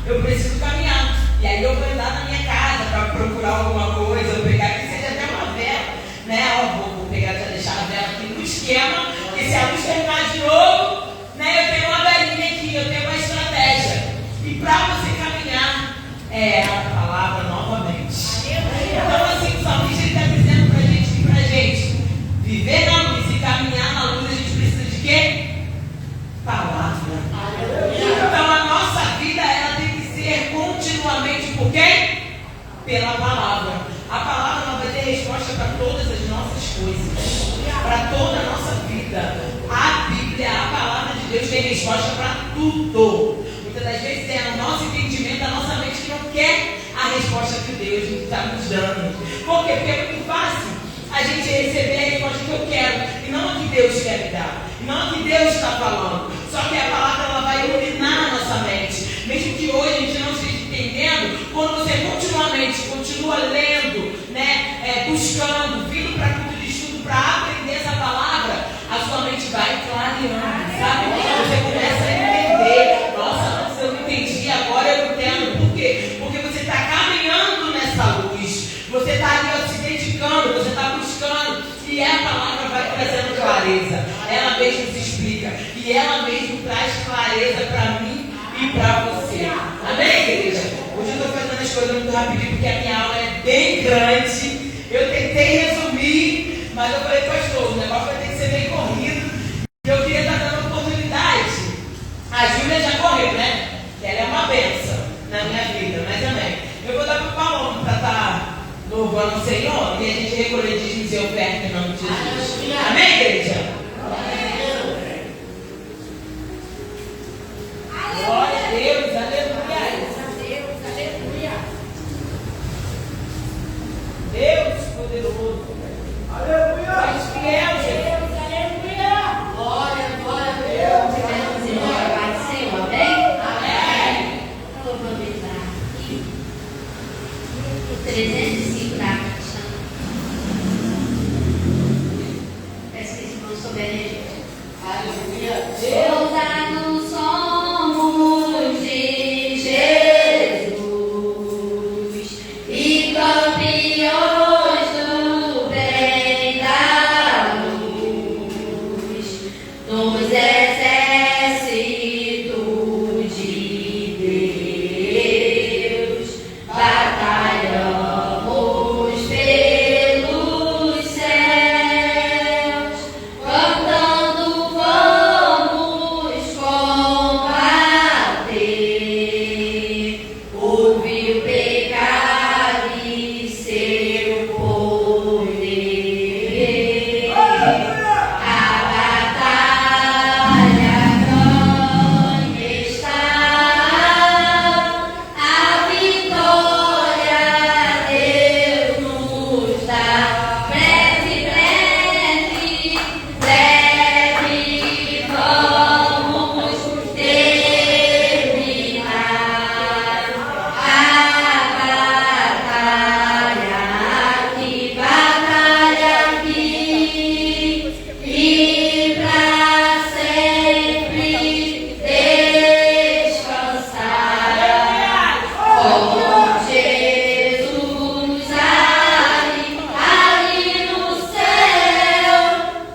eu preciso caminhar. E aí eu vou andar na minha casa para procurar alguma coisa, eu pegar que seja até uma vela, né? Vou pegar, já deixar a vela aqui no esquema, porque se a luz terminar de novo, né? Eu tenho uma velinha aqui, eu tenho uma estratégia. E para você caminhar, a palavra novamente. Então assim, o salmista está dizendo para a gente que para a gente viver na luz e caminhar na luz, a gente precisa de quê? Palavra. Então a nossa vida, ela tem que ser continuamente por quem? Pela palavra. A palavra ela vai ter resposta para todas as nossas coisas, para toda a nossa vida. A Bíblia, a palavra de Deus tem resposta para tudo. Muitas das vezes é o nosso entendimento, a nossa mente que não quer a resposta que Deus está nos dando. Por quê? Porque é muito fácil a gente receber a resposta que eu quero e não a que Deus quer me dar, e não a que Deus está falando. Só que a palavra ela vai iluminar a nossa mente. Mesmo que hoje a gente não esteja entendendo, quando você continuamente continua lendo, né, buscando, vindo para culto de estudo para aprender essa palavra, a sua mente vai clareando, sabe? Você começa a entender. Nossa, antes eu não entendi, agora eu entendo. Por quê? Porque você está caminhando nessa luz. Você está ali se dedicando, você está buscando. E a palavra vai trazendo clareza. Ela mesma se explica. E ela mesma traz clareza para mim e para você. Amém, igreja? Hoje eu estou fazendo as coisas muito rapidinho porque a minha aula é bem grande. Eu tentei resumir, mas eu falei, pastor, o negócio vai ter que ser bem corrido. E eu queria estar dando oportunidade. A Júlia já correu, né? Ela é uma bênção na minha vida, mas amém. Eu vou dar para o Paulo para estar louvando o Senhor e a gente recolher dízimos e oferta em nome de Jesus. Amém, igreja? Glória a Deus, aleluia. Deus poderoso. Aleluia. Mas fiel, Jesus. Aleluia. Glória a Deus. Vamos embora, Pai do Senhor, amém? Amém. Eu vou aproveitar aqui. 305 da caixa. Peço que esse irmão souberem, gente. Aleluia. Ousados somos de Jesus e campeões do bem da luz, nos exércitos de Deus, batalhamos pelos céus, cantando vamos combater o vil pecado e seu poder. A batalha grande está, a vitória Deus nos dá. Breve, breve, breve vamos terminar a batalha aqui, e pra sempre descansar com Jesus ali no céu.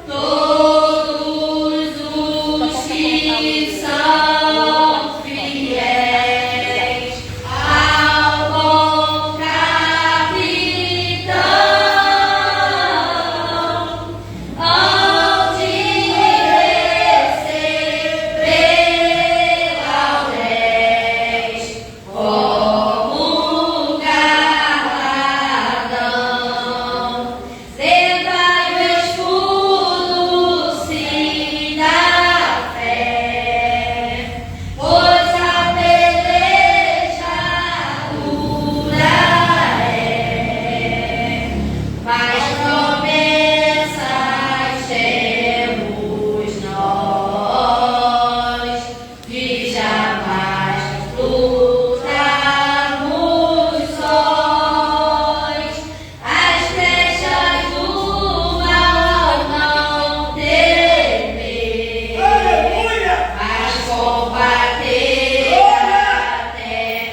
Todos os que são fiéis ao bom capitão hão de receber lauréis como galardão. Levai o escudo, sim, da fé, pois a peleja dura é, mas promessas temos nós de jamais lutarmos sós. As flechas do mal não temer, mas combater até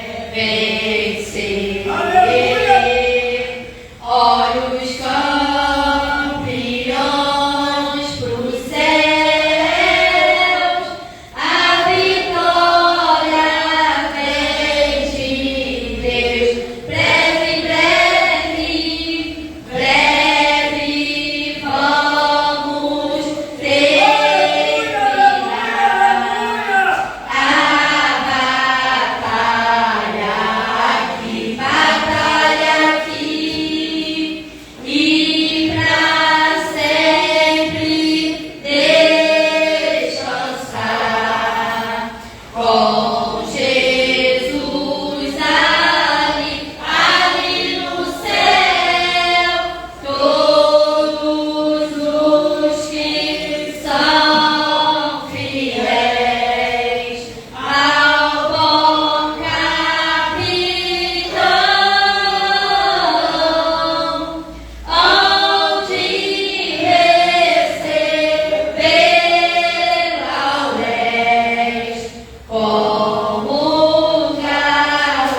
como galardão.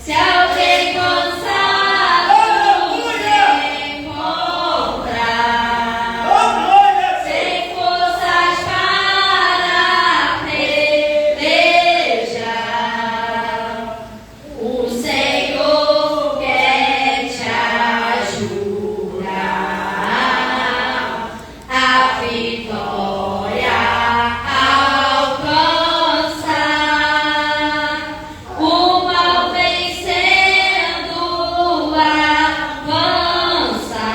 Se alguém cansado se encontrar, sem forças para pelejar, o Senhor quer te ajudar a vitória alcançar, o mal vencendo avançar.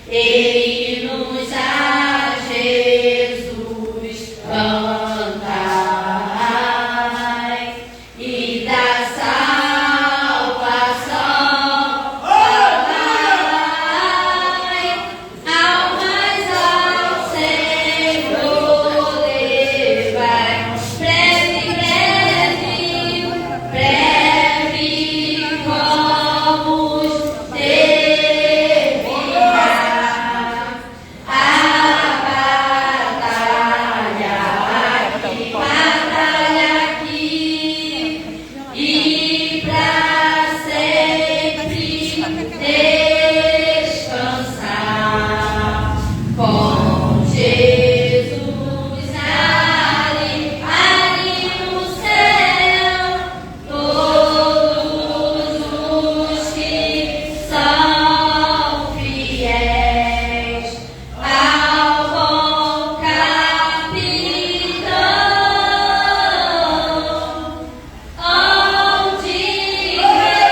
Ele nos a Jesus cantai e da salvação falai, almas ao Senhor levai. Breve, breve, breve vamos terminar a batalha aqui e pra sempre descansar com Jesus ali no céu. Todos os que são fiéis ao bom capitão, onde receberão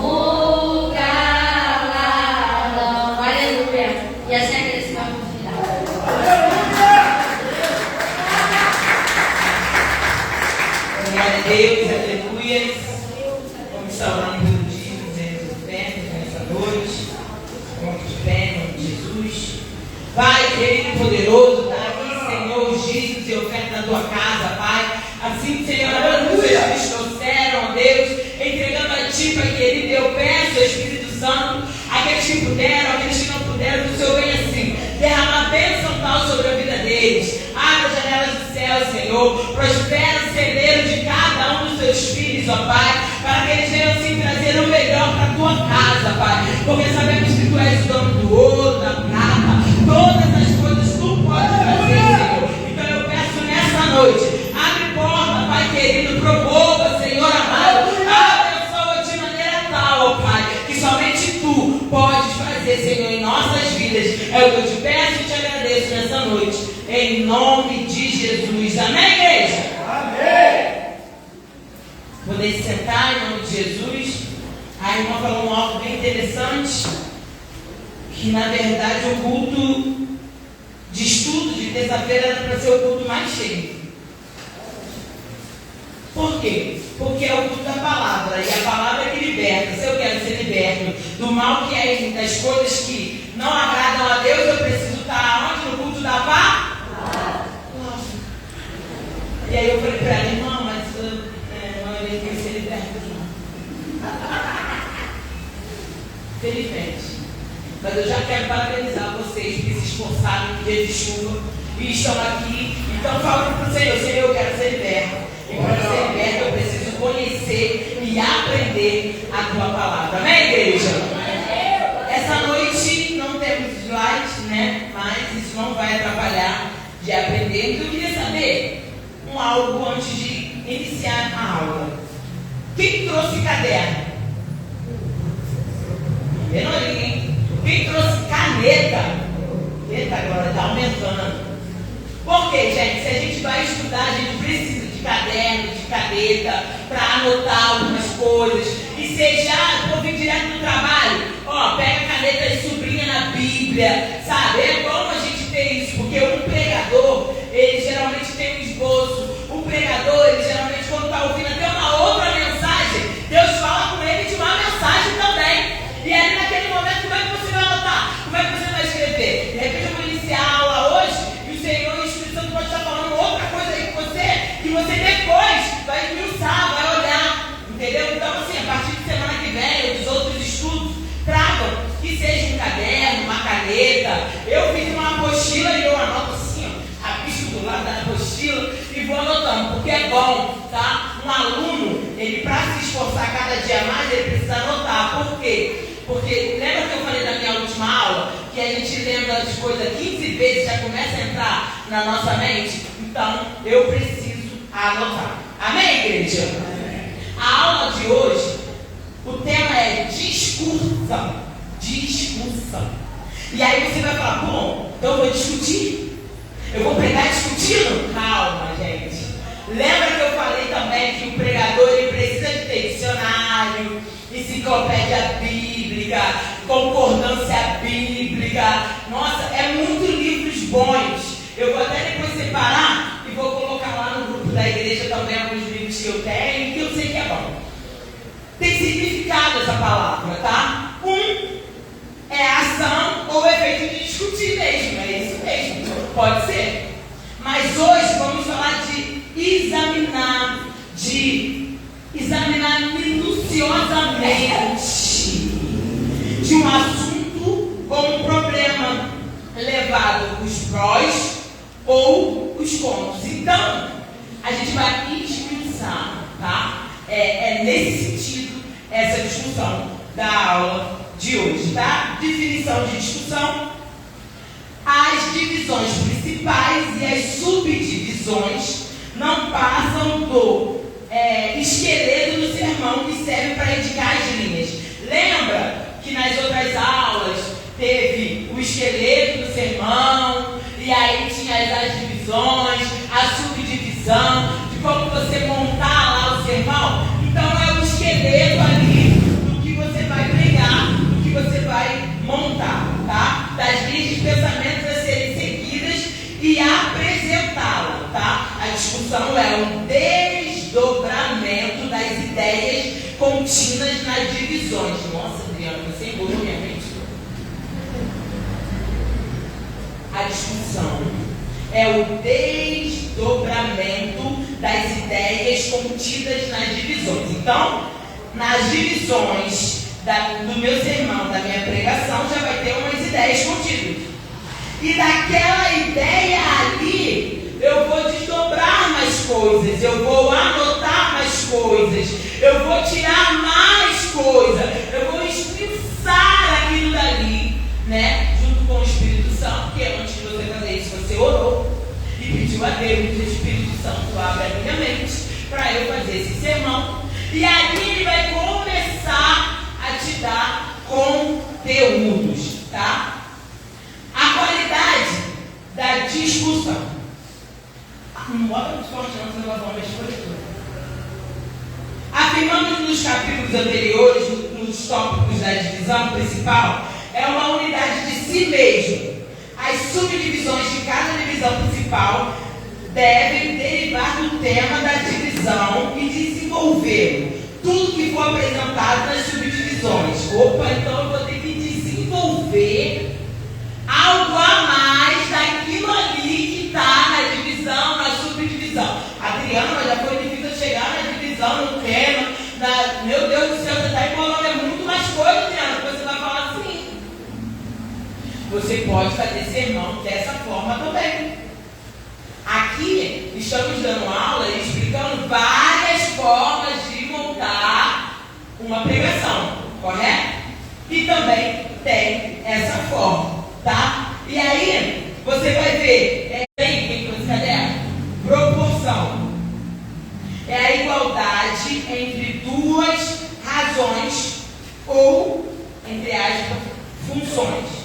como galardão. Aleluia. E assim é que eles vão convidar. Glória a Deus, aleluia. Vamos saudando pelo dia, dizendo de pé nessa noite. Vamos de pé, em nome de Jesus. Pai, querido e poderoso, dá aqui, Senhor, os dízimos e oferta na tua casa, Pai. Assim, Senhor, as luzes que trouxeram, ó Deus, entregando a Ti, Pai querido, eu peço, Espírito Santo, aqueles que puderam, aqueles que não puderam, que o Senhor venha assim, derramar bênção tal sobre a vida deles. Abre as janelas do céu, Senhor, prospera o celeiro de cada um dos teus filhos, ó Pai, para que eles venham assim trazer o melhor para a tua casa, Pai, porque sabemos que Tu és o dono do ouro, da prata, todas as coisas Tu podes fazer, Senhor. Então eu peço nessa noite, abre porta, Pai querido, promova, Senhor amado, abençoa de maneira tal, ó Pai, que somente Tu podes fazer, Senhor, em nossas vidas. É o que eu te peço e te agradeço nessa noite, em nome de Jesus. Amém, igreja? Amém. Poder se sentar em nome de Jesus. A irmã falou algo bem interessante, que na verdade o culto de estudo de terça-feira era para ser o culto mais cheio. Por quê? Porque é o culto da palavra, e a palavra é que liberta. Se eu quero ser liberto do mal que é, das coisas que não agradam a Deus, eu preciso estar onde? No culto da palavra. E aí eu falei para ela, irmã, mas não é que ser liberto, não. Felizmente. Mas eu já quero parabenizar vocês que se esforçaram no dia de chuva e estão aqui. Então falo para o Senhor, Senhor, eu quero ser liberto. E para ser liberto eu preciso conhecer e aprender a tua palavra. Amém, igreja? Essa noite não temos slides, né? Mas isso não vai atrapalhar de aprender. Então eu queria saber algo antes de iniciar a aula. Quem trouxe caderno? Vendo ali, hein? Quem trouxe caneta? Eita, agora está aumentando. Por quê, gente? Se a gente vai estudar, a gente precisa de caderno, de caneta, para anotar algumas coisas. E seja, vou vir direto no trabalho, ó, pega a caneta e sublinha na Bíblia, sabe? É bom a gente ter isso, porque um pregador, ele geralmente tem um esboço. O pregador, ele geralmente, quando está ouvindo até uma outra mensagem, Deus fala com ele de uma mensagem também. E aí, naquele momento, como é que você vai anotar? Como é que você vai escrever? De repente, eu vou iniciar a aula hoje e o Senhor e o Espírito Santo pode estar falando outra coisa aí que você depois vai esmiuçar, vai olhar. Entendeu? Então, assim, a partir de semana que vem, ou dos outros estudos, tragam. caneta. Eu fiz uma apostila e eu anoto assim, ó, rabisco do lado da apostila e vou anotando, porque é bom, tá? Um aluno, ele para se esforçar cada dia mais, ele precisa anotar. Por quê? Porque lembra que eu falei da minha última aula, que a gente lembra das coisas 15 vezes, já começa a entrar na nossa mente? Então, eu preciso anotar. Amém, igreja? Amém. A aula de hoje, o tema é discussão. Discussão. E aí você vai falar, bom, então eu vou discutir? Eu vou pregar discutindo? Calma, gente. Lembra que eu falei também que o pregador ele precisa de ter dicionário, enciclopédia bíblica, concordância bíblica. Nossa, é muitos livros bons. Eu vou até depois separar e vou colocar lá no grupo da igreja também alguns livros que eu tenho e que eu sei que é bom. Tem significado essa palavra, tá? É a ação ou efeito de discutir mesmo, é isso mesmo, pode ser. Mas hoje vamos falar de examinar minuciosamente de um assunto ou um problema, levado os prós ou os contras. Então, a gente vai esmiuçar, tá? É nesse sentido essa discussão da aula de hoje, tá? Definição de discussão, as divisões principais e as subdivisões não passam do esqueleto do sermão que serve para indicar as linhas. Lembra que nas outras aulas teve o esqueleto do sermão e aí tinha as divisões, a subdivisão, de como você montar lá o sermão? Então é o esqueleto ali do que você vai pregar, do que você vai montar, tá? Das linhas de pensamentos a serem seguidas e apresentá-la, tá? A discussão é um desdobramento das ideias contidas nas divisões. Nossa, Adriana, você embolou minha mente. A discussão é o desdobramento das ideias contidas nas divisões. Então, nas divisões do meu sermão, da minha pregação, já vai ter umas ideias contidas. E daquela ideia ali, eu vou desdobrar mais coisas, eu vou anotar mais coisas, eu vou tirar mais coisas, eu vou expulsar aquilo dali, né? Junto com o Espírito Santo, porque antes de você fazer isso, você orou e pediu a Deus, o Espírito Santo abre a minha mente para eu fazer esse sermão. E ali ele vai começar a te dar conteúdos, tá? A qualidade da discussão. Não bota muito forte não, senão nós vamos mexer. Afirmamos nos capítulos anteriores, nos tópicos da divisão principal, é uma unidade de si mesmo. As subdivisões de cada divisão principal devem derivar do tema da divisão e desenvolver tudo que for apresentado nas subdivisões. Opa, então eu vou ter que desenvolver algo a mais daquilo ali que está na divisão, na subdivisão. Adriana, mas já foi difícil chegar na divisão, no tema. Meu Deus do céu, você está embolando, é muito mais coisa, Adriana, que você vai falar assim. Você pode fazer sermão dessa forma também. Aqui estamos dando aula e explicando várias formas de montar uma pregação, correto? E também tem essa forma, tá? E aí você vai ver, cadê? Proporção. É a igualdade entre duas razões ou, entre aspas, funções.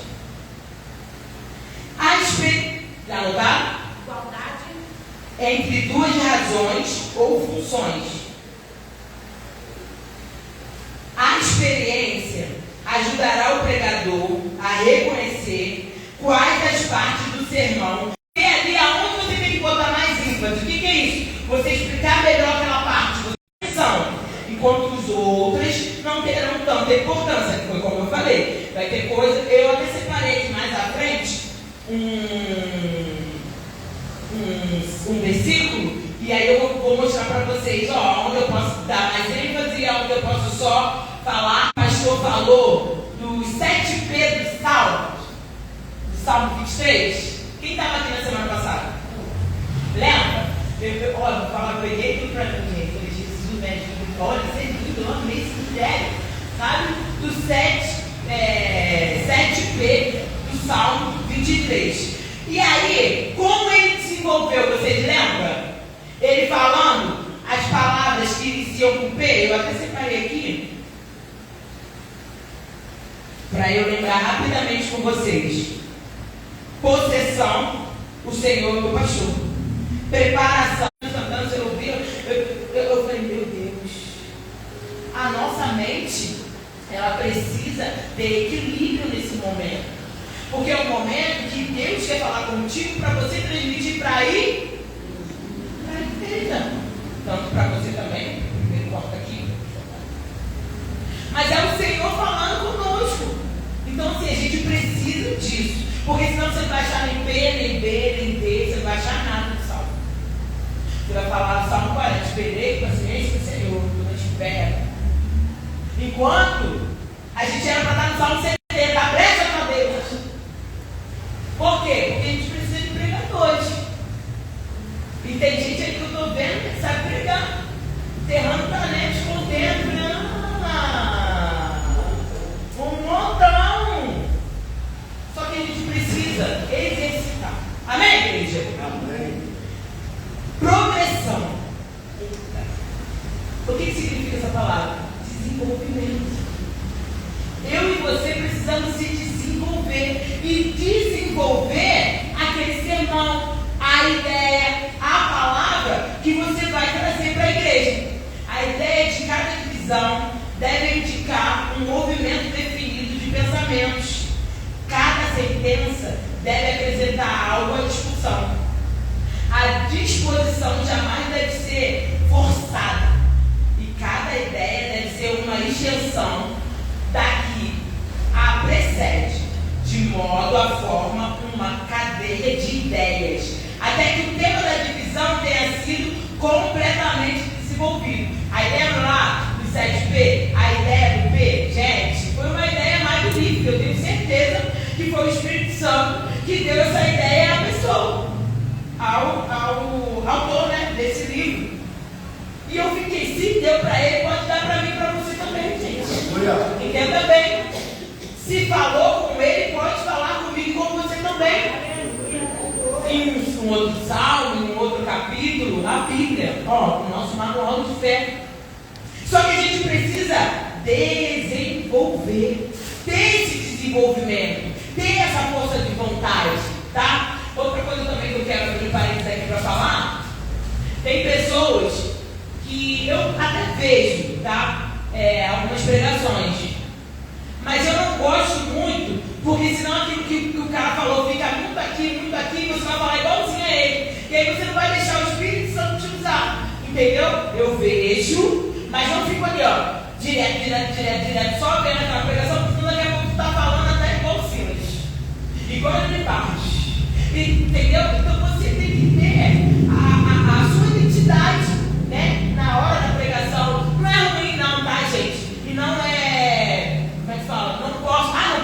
Já anotaram? Igualdade entre duas razões ou funções. A experiência ajudará o pregador a reconhecer quais as partes do sermão e ali aonde você tem que botar mais ênfase. O que é isso? Você explicar melhor aquela parte da atenção, enquanto os outros não terão tanta importância, que foi como eu falei. Vai ter coisa, eu até separei aqui mais à frente um versículo, e aí eu vou mostrar para vocês, onde eu posso dar mais ênfase e onde eu posso só falar. O pastor falou dos 7 P do sal. lembrar rapidamente com vocês. Possessão, o Senhor é meu pastor. Preparação, você ouviu? Eu falei, meu Deus, a nossa mente, ela precisa ter equilíbrio nesse momento. Porque é o momento que Deus quer falar contigo para você transmitir para aí, para a igreja. Tanto para você também, primeiro corta aqui. Mas é o Senhor falando conosco. Então, assim, a gente precisa disso. Porque senão você não vai achar nem P, nem B, nem D, você não vai achar nada no Salmo. Você vai falar no Salmo 40, esperei com paciência do Senhor, quando espera. Enquanto a gente era para estar no Salmo 70, a brecha para Deus. Por quê? Porque a gente precisa de pregadores. E tem gente aí que eu estou vendo que sabe pregar. Enterrando talentos por dentro. Um montão. Só que a gente precisa exercitar. Amém, igreja? Amém. Progressão. O que significa essa palavra? Desenvolvimento. Eu e você precisamos se desenvolver. E desenvolver aquele sermão, a ideia, a palavra que você vai trazer para a igreja. A ideia de cada divisão deve indicar um movimento definido de pensamentos. Cada sentença deve apresentar algo à discussão. A disposição jamais deve ser forçada. E cada ideia deve ser uma extensão da que a precede, de modo a formar uma cadeia de ideias, até que o tema da divisão tenha sido completamente desenvolvido. Aí lembra lá do 7P? A ideia do P? Gente, foi uma ideia magnífica. Eu tenho certeza que foi o Espírito Santo que deu essa ideia à pessoa, ao autor, né, desse livro. E eu fiquei, se deu para ele, pode dar para mim e para você também, gente. Entenda bem. Se falou com ele, pode falar comigo com você também. Em um outro salmo, em um outro capítulo, a Bíblia, o nosso manual de fé. Só que a gente precisa desenvolver, ter esse desenvolvimento, ter essa força de vontade, tá? Outra coisa também que eu quero abrir parênteses aqui para falar, tem pessoas que eu até vejo, tá? Algumas pregações, mas eu não gosto muito, porque senão aquilo que o cara falou fica muito aqui, e você vai falar igualzinho a ele, e aí você não vai deixar o Espírito Santo te usar, entendeu? Eu vejo, mas não fico ali, direto, só vendo aquela pregação, porque daqui a pouco tu tá falando até igual o Silas, igual ele parte, entendeu? Então você tem que ter a sua identidade, né? Na hora da pregação. Não é ruim não, tá, gente? E não é, como é que fala? Não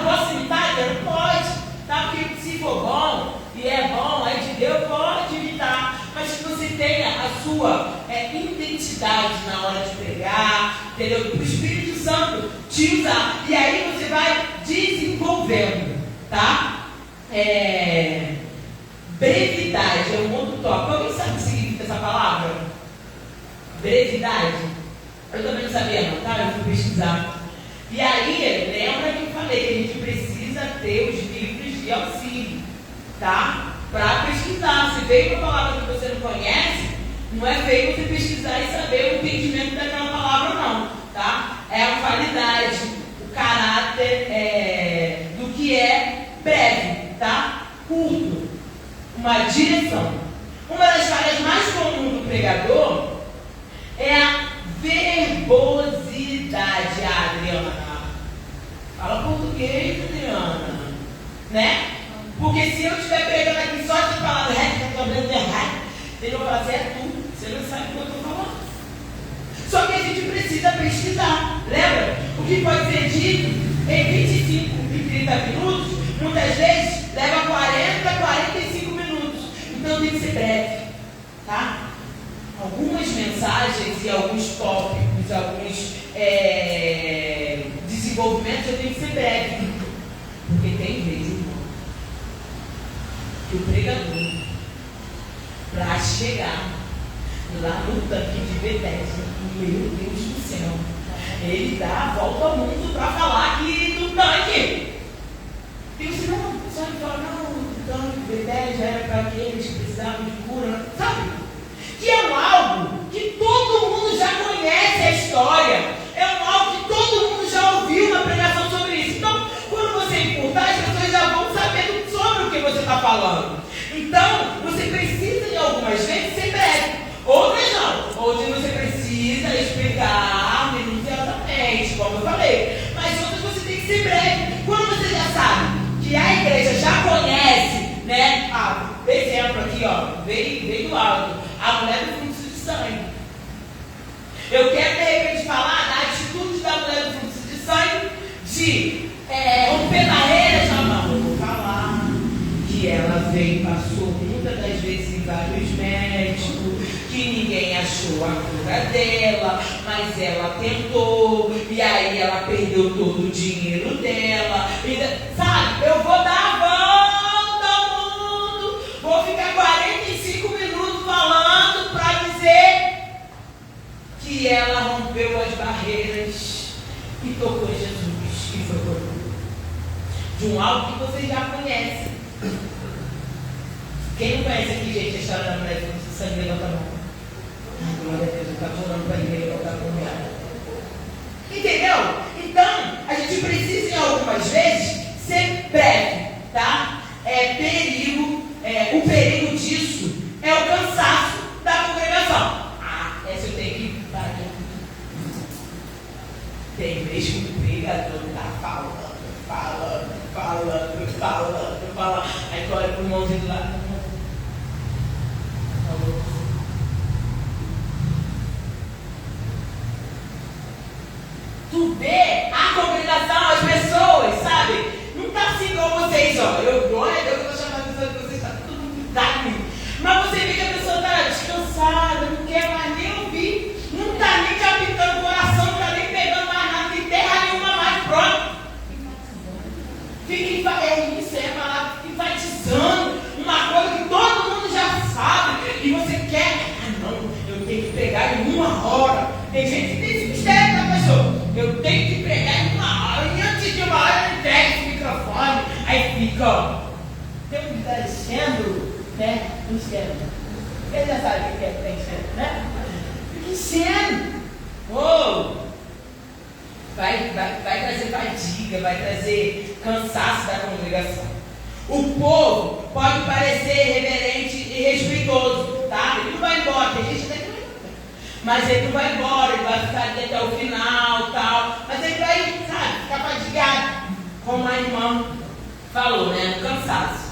posso imitar? Não pode, tá? Porque se for bom, e é bom, é de Deus, pode imitar, mas que você tenha a sua identidade na hora de pregar, entendeu? Para o Espírito Santo te usar, e aí você vai desenvolvendo, tá? Brevidade é um outro tópico. Alguém sabe o que significa essa palavra? Brevidade? Eu também não sabia não, tá? Eu fui pesquisar. E aí, lembra que eu falei que a gente precisa ter os livros de auxílio, tá? Para pesquisar. Se veio uma palavra que você não conhece, não é feio você pesquisar e saber o entendimento daquela palavra não, tá? É a qualidade, o caráter do que é breve, tá? Curto, uma direção. Uma das falhas mais comuns do pregador é a verbosidade, Adriana. Fala português, Adriana, né? Porque se eu estiver pregando aqui só de palavras errado, ele vai falar assim, é tudo, você não sabe o que eu estou falando. Só que a gente precisa pesquisar, lembra? O que pode ser dito em 25 e 30 minutos, muitas vezes leva 40, 45 minutos. Então tem que ser breve, tá? Algumas mensagens e alguns tópicos, alguns desenvolvimentos eu tenho que ser breve. Porque tem vezes, irmão, que o pregador, para chegar lá no tanque de Betesda, meu Deus do céu, ele dá a volta ao mundo para falar aqui do tanque. você está falando. Então, você precisa de algumas vezes ser breve. Outras não. Outras você precisa explicar minuciosamente, como eu falei. Mas outras você tem que ser breve. Quando você já sabe que a igreja já conhece, né? Exemplo aqui, ó, veio do alto. A mulher do fluxo de sangue. Eu quero de repente falar da atitude da mulher do fluxo de sangue de romper barreiras na mão. Eu vou falar que ela veio, passou muitas das vezes em vários médicos, que ninguém achou a cura dela, mas ela tentou, e aí ela perdeu todo o dinheiro dela. Sabe, eu vou dar a volta ao mundo, vou ficar 45 minutos falando para dizer que ela rompeu as barreiras e tocou em Jesus, e foi por de um algo que vocês já conhecem. Quem não conhece aqui, gente, a história da mulher do sangue, levanta a mão. Ai, glória a Deus, eu estava orando para ninguém levantar a mão. Entendeu? Então, a gente precisa, em algumas vezes, ser breve, tá? O perigo disso é o cansaço da congregação. Essa eu tenho que parar aqui. Tem vez que o pregador está falando. Aí tu olha pro irmãozinho do lado. Tu vê a congregação, as pessoas, sabe? Não está assim como vocês, ó. Glória a Deus, eu estou chamando a pessoa de vocês, está tudo muito tarde. Mas você vê que a pessoa está descansada, não quer mais nem ouvir, não está nem captando o coração, não está nem pegando mais nada, não tem terra nenhuma mais, pronto. Fica enfatizando uma coisa que todo mundo já sabe, e você quer, não, eu tenho que pregar em 1 hora. Tem gente que tem esse mistério da pessoa. Eu tenho que pregar em 1 hora, e antes de 1 hora eu entrego esse microfone. Aí fica, ó, tem que estar enchendo, né? Enchendo. Ele já sabe o que é estar enchendo, né? Fica enchendo. Vai trazer fadiga, vai trazer cansaço da congregação. O povo pode parecer reverente e respeitoso, tá? Ele não vai embora, tem gente até que não vai embora. Mas ele não vai embora, ele vai ficar ali até o final, tal. Mas ele vai, sabe, ficar fadigado, como a irmã falou, né? No cansaço.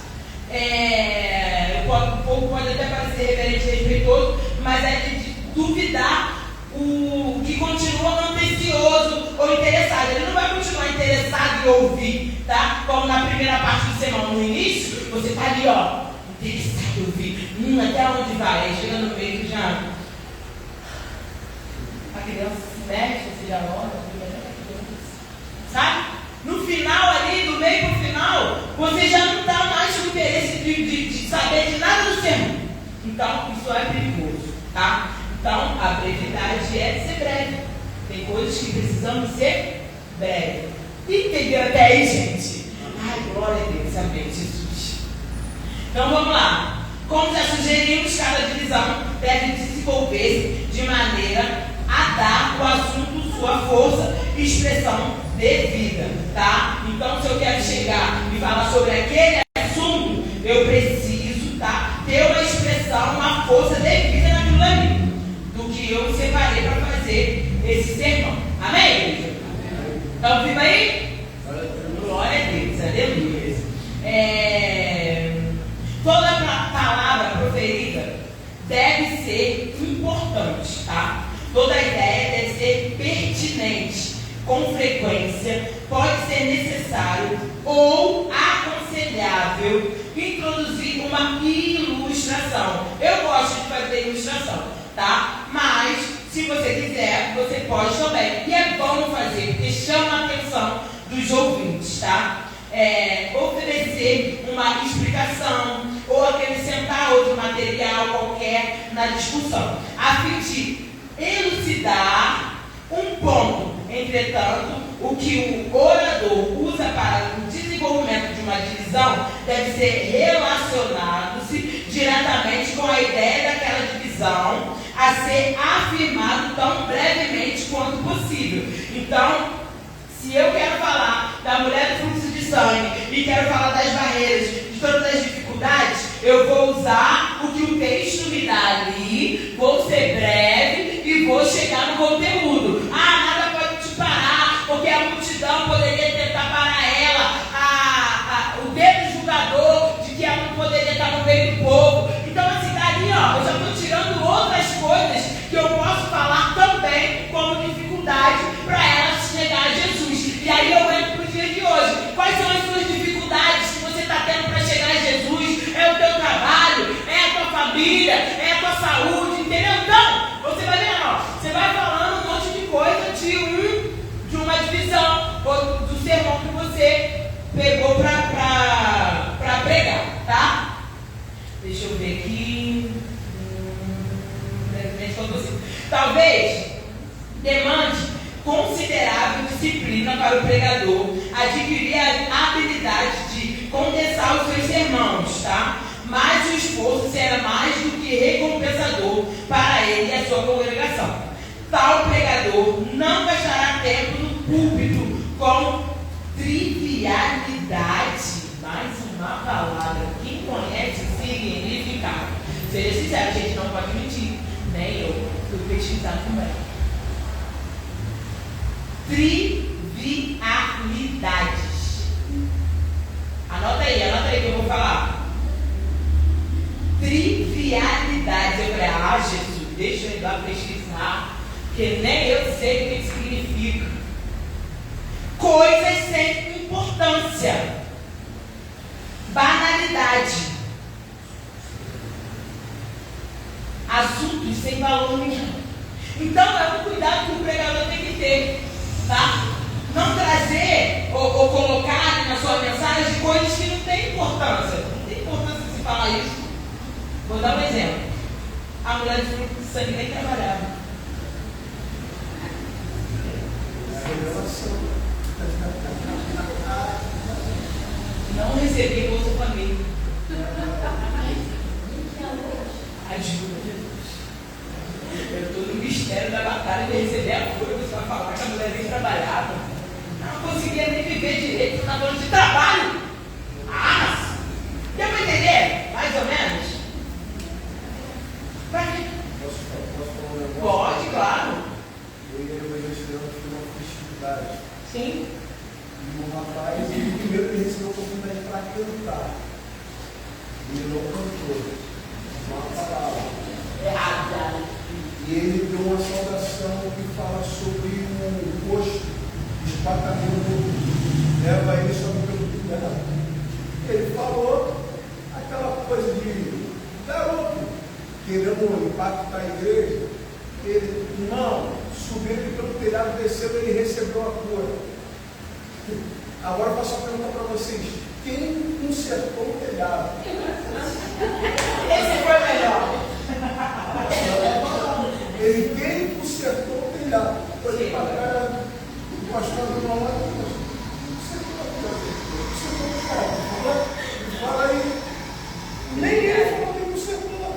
O povo pode até parecer reverente e respeitoso, mas é de duvidar o que continua ansioso ou interessado. Ele não vai continuar interessado em ouvir, tá? Como na primeira parte do sermão, no início, você está ali, ó, interessado em ouvir. Até onde vai? Aí chega no meio já. A criança se mexe, você já olha, sabe? No final ali, do meio para o final, você já não está mais com interesse de saber de nada do sermão. Então, isso é perigoso, tá? Então, a brevidade é de ser breve. Tem coisas que precisamos ser breve. Entendeu até aí, gente? Ai, glória a Deus, amém, Jesus. Então, vamos lá. Como já sugerimos, cada divisão deve desenvolver-se de maneira a dar ao assunto sua força e expressão devida, tá? Então, se eu quero chegar e falar sobre aquele assunto, eu preciso, tá, ter uma expressão, uma força devida naquilo ali, do que eu separei para fazer esse sermão. Amém? Então, viva aí? Glória a Deus, aleluia. Toda palavra proferida deve ser importante, tá? Toda ideia deve ser pertinente, com frequência, pode ser necessário ou aconselhável introduzir uma ilustração. Eu gosto de fazer ilustração, tá? Mas, se você quiser, você pode também. E é bom fazer, porque chama a atenção dos ouvintes, tá? Oferecer uma explicação ou acrescentar outro material qualquer na discussão, a fim de elucidar um ponto. Entretanto, o que o orador usa para o desenvolvimento de uma divisão deve ser relacionado-se diretamente com a ideia daquela divisão a ser afirmado tão brevemente quanto possível. Então, se eu quero falar da mulher do fluxo de sangue e quero falar das barreiras, de todas as Eu vou usar o que o texto me dá ali, vou ser breve e vou chegar no conteúdo. Nada pode te parar, porque a multidão poderia tentar parar ela, o dedo julgador de que ela não poderia estar no meio do povo. Então, assim, dali, eu já estou tirando outras coisas que eu posso falar também como dificuldade para ela chegar a Jesus. E aí eu entro para o dia de hoje. Quais são as suas dificuldades que você está tendo para chegar a Jesus? É o teu trabalho? É a tua família? É a tua saúde? Entendeu? Então, você vai vendo, você vai falando um monte de coisa de uma divisão ou do sermão que você pegou para pregar, tá? Deixa eu ver aqui. Talvez demande considerável disciplina para o pregador adquirir a habilidade de condensar os seus sermões, tá? Mas o esforço será mais do que recompensador para ele e a sua congregação. Tal pregador não gastará tempo no púlpito com trivialidade. Mais uma palavra. Quem conhece o significado? Seja sincero, a gente não pode mentir. Nem eu fui pesquisar também. Trivialidades. Anota aí que eu vou falar. Trivialidades. Eu falei, Jesus, deixa eu ir lá pesquisar, porque nem eu sei o que significa. Coisas sem importância. Banalidade. Assuntos sem valor nenhum. Então é um cuidado que o pregador tem que ter, tá? Não trazer ou colocar na sua mensagem coisas que não têm importância. Não tem importância se falar isso. Vou dar um exemplo. A mulher de fruto de sangue nem trabalhava. Não recebi Bolsa Família. Ajuda, Jesus. Eu estou no mistério da batalha de receber a cura para falar que a mulher nem trabalhava. Não conseguia nem viver direito, não estava falando de trabalho. Deu para entender? Mais ou menos? Para quê? Posso falar um negócio? Pode, claro. Eu e ele recebemos uma festividade. Sim. E o rapaz, ele primeiro recebeu a oportunidade para cantar. Ele não cantou. Uma palavra. Errado. E ele deu uma saudação que fala sobre um rosto, espatamento, leva ele sobre pelo cuidado. Ele falou aquela coisa de garoto, querendo impactar a igreja. Ele, não, subiu ele pelo telhado, desceu, ele recebeu a cura. Agora eu faço uma pergunta para vocês: quem consertou o telhado? Esse foi melhor. Ele, quem consertou o telhado? Foi para o pastor do Nalado. Fala aí. Nem ele falou que consertou.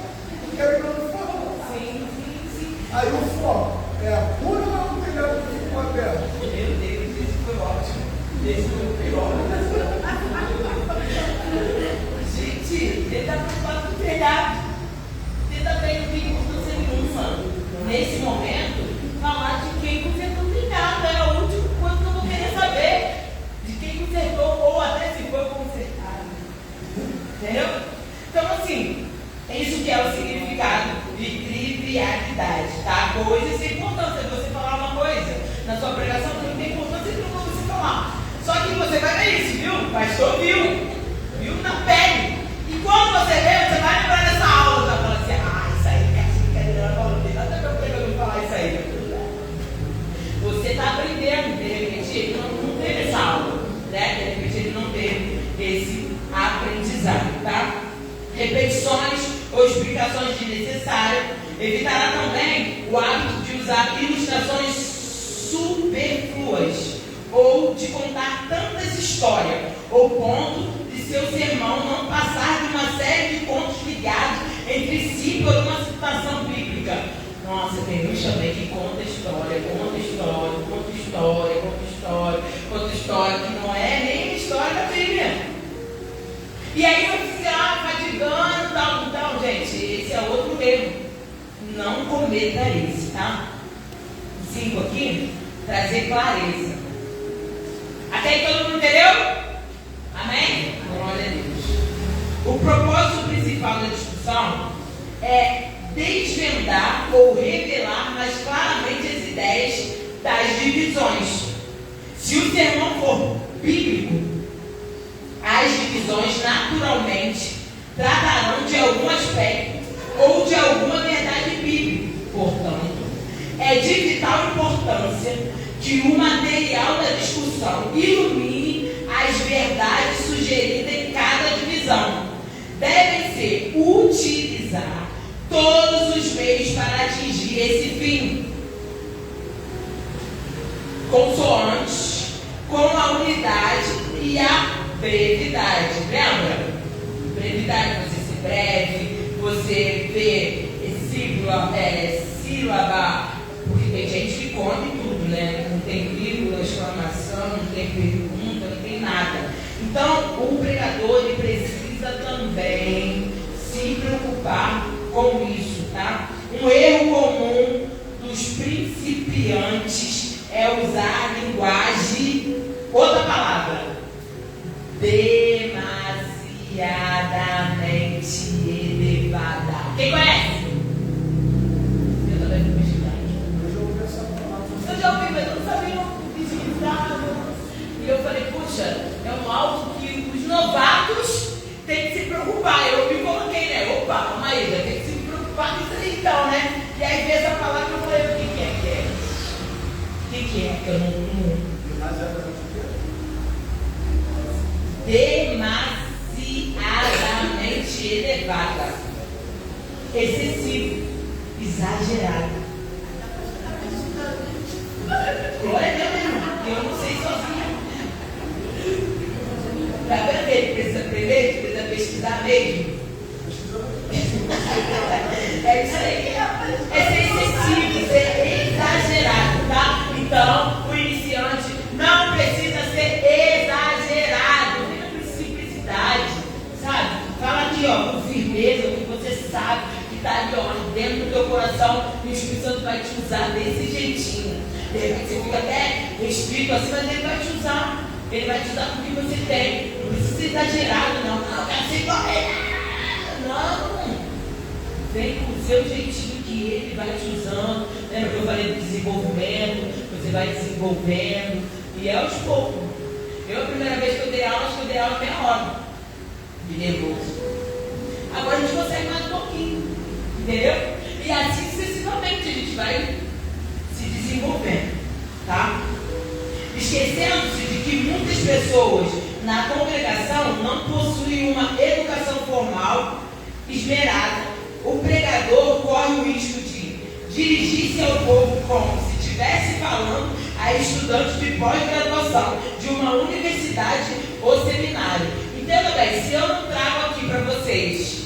Não quero que não fale. Sim. Aí o foco é a cura ou o telhado que ficou aberto? Meu Deus, esse foi ótimo. Esse foi o pior. Gente, ele está preocupado com o telhado. Ele também não tem importância nenhuma. Nesse momento, falar de quem consertou o telhado é a última coisa que eu vou querer saber. De quem consertou, ou até se foi consertado. Entendeu? Então, assim, isso que é o significado de trivialidade, tá? Coisas sem importância. Você falar uma coisa na sua pregação que não tem importância nenhuma você falar. Só que você vai ver isso, viu? O pastor viu na pele. E quando você vê, você vai lembrar dessa aula, vai falar assim, isso aí, que assim, que não falou, tem nada meu pregador falar isso aí. Você está aprendendo, de repente ele não teve essa aula, né? De repente ele não teve esse aprendizado, tá? Repetições ou explicações desnecessárias. Evitará também o hábito de usar ilustrações supérfluas ou de contar tantas histórias, ou ponto de seu sermão não passar de uma série de contos ligados entre si por uma situação bíblica. Nossa, tem uns também que conta história, que não é nem história da Bíblia. E aí vai ficar fadigando prometo é esse, tá? 5 aqui, trazer clareza. Até aí todo mundo entendeu? Amém? Glória a Deus. O propósito principal da discussão é desvendar ou revelar mais claramente as ideias das divisões. Se o sermão for bíblico, as divisões naturalmente tratarão de algum aspecto ou de alguma verdade bíblica. Portanto, é de vital importância que o material da discussão ilumine as verdades sugeridas em cada divisão. Devem ser utilizar todos os meios para atingir esse fim, consoantes com a unidade e a brevidade. Lembra? Brevidade, você ser breve, você ver sílaba, porque tem gente que come tudo, né? Não tem vírgula, exclamação, não tem pergunta, não tem nada. Então, o pregador ele precisa também se preocupar com isso, tá? Um erro comum dos principiantes é usar a linguagem, outra palavra, demasiadamente elevada. Quem conhece? Eu também fui pesquisar. Eu já ouvi, mas eu não sabia o que significava. E eu falei, puxa, é um algo que os novatos têm que se preocupar. Eu me coloquei, né? Opa, calma aí, já tem que se preocupar com isso aí então, né? E aí veio essa palavra e eu falei, o que é que é? O que é que eu não... Demasiadamente elevada, excessivo, exagerado. Glória a Deus, meu irmão, eu não sei sozinho. Tá vendo que ele precisa aprender, precisa pesquisar mesmo? É isso aí, é ser excessivo, ser exagerado, tá? Então, o iniciante não precisa ser exagerado, nem com simplicidade, sabe? Fala aqui, ó, com firmeza, o que você sabe que está ali, ó, dentro do teu coração, e o Espírito Santo vai te usar desse jeitinho. De repente você fica até restrito assim, mas ele vai te usar. Ele vai te usar com o que você tem. Não precisa ser exagerado, não. Não, eu quero ser igual a ele. Não. Vem com o seu jeitinho que ele vai te usando. Lembra que eu falei de desenvolvimento? Você vai desenvolvendo. E é aos poucos. Eu, a primeira vez que eu dei aula, acho que eu dei aula meia hora de nervoso. Agora a gente consegue mais um pouquinho. Entendeu? E assim sucessivamente a gente vai se desenvolvendo. Tá? Esquecendo-se de que muitas pessoas na congregação não possuem uma educação formal esmerada. O pregador corre o risco de dirigir-se ao povo como se estivesse falando a estudantes de pós-graduação de uma universidade ou seminário. Entenda bem, se eu não trago aqui para vocês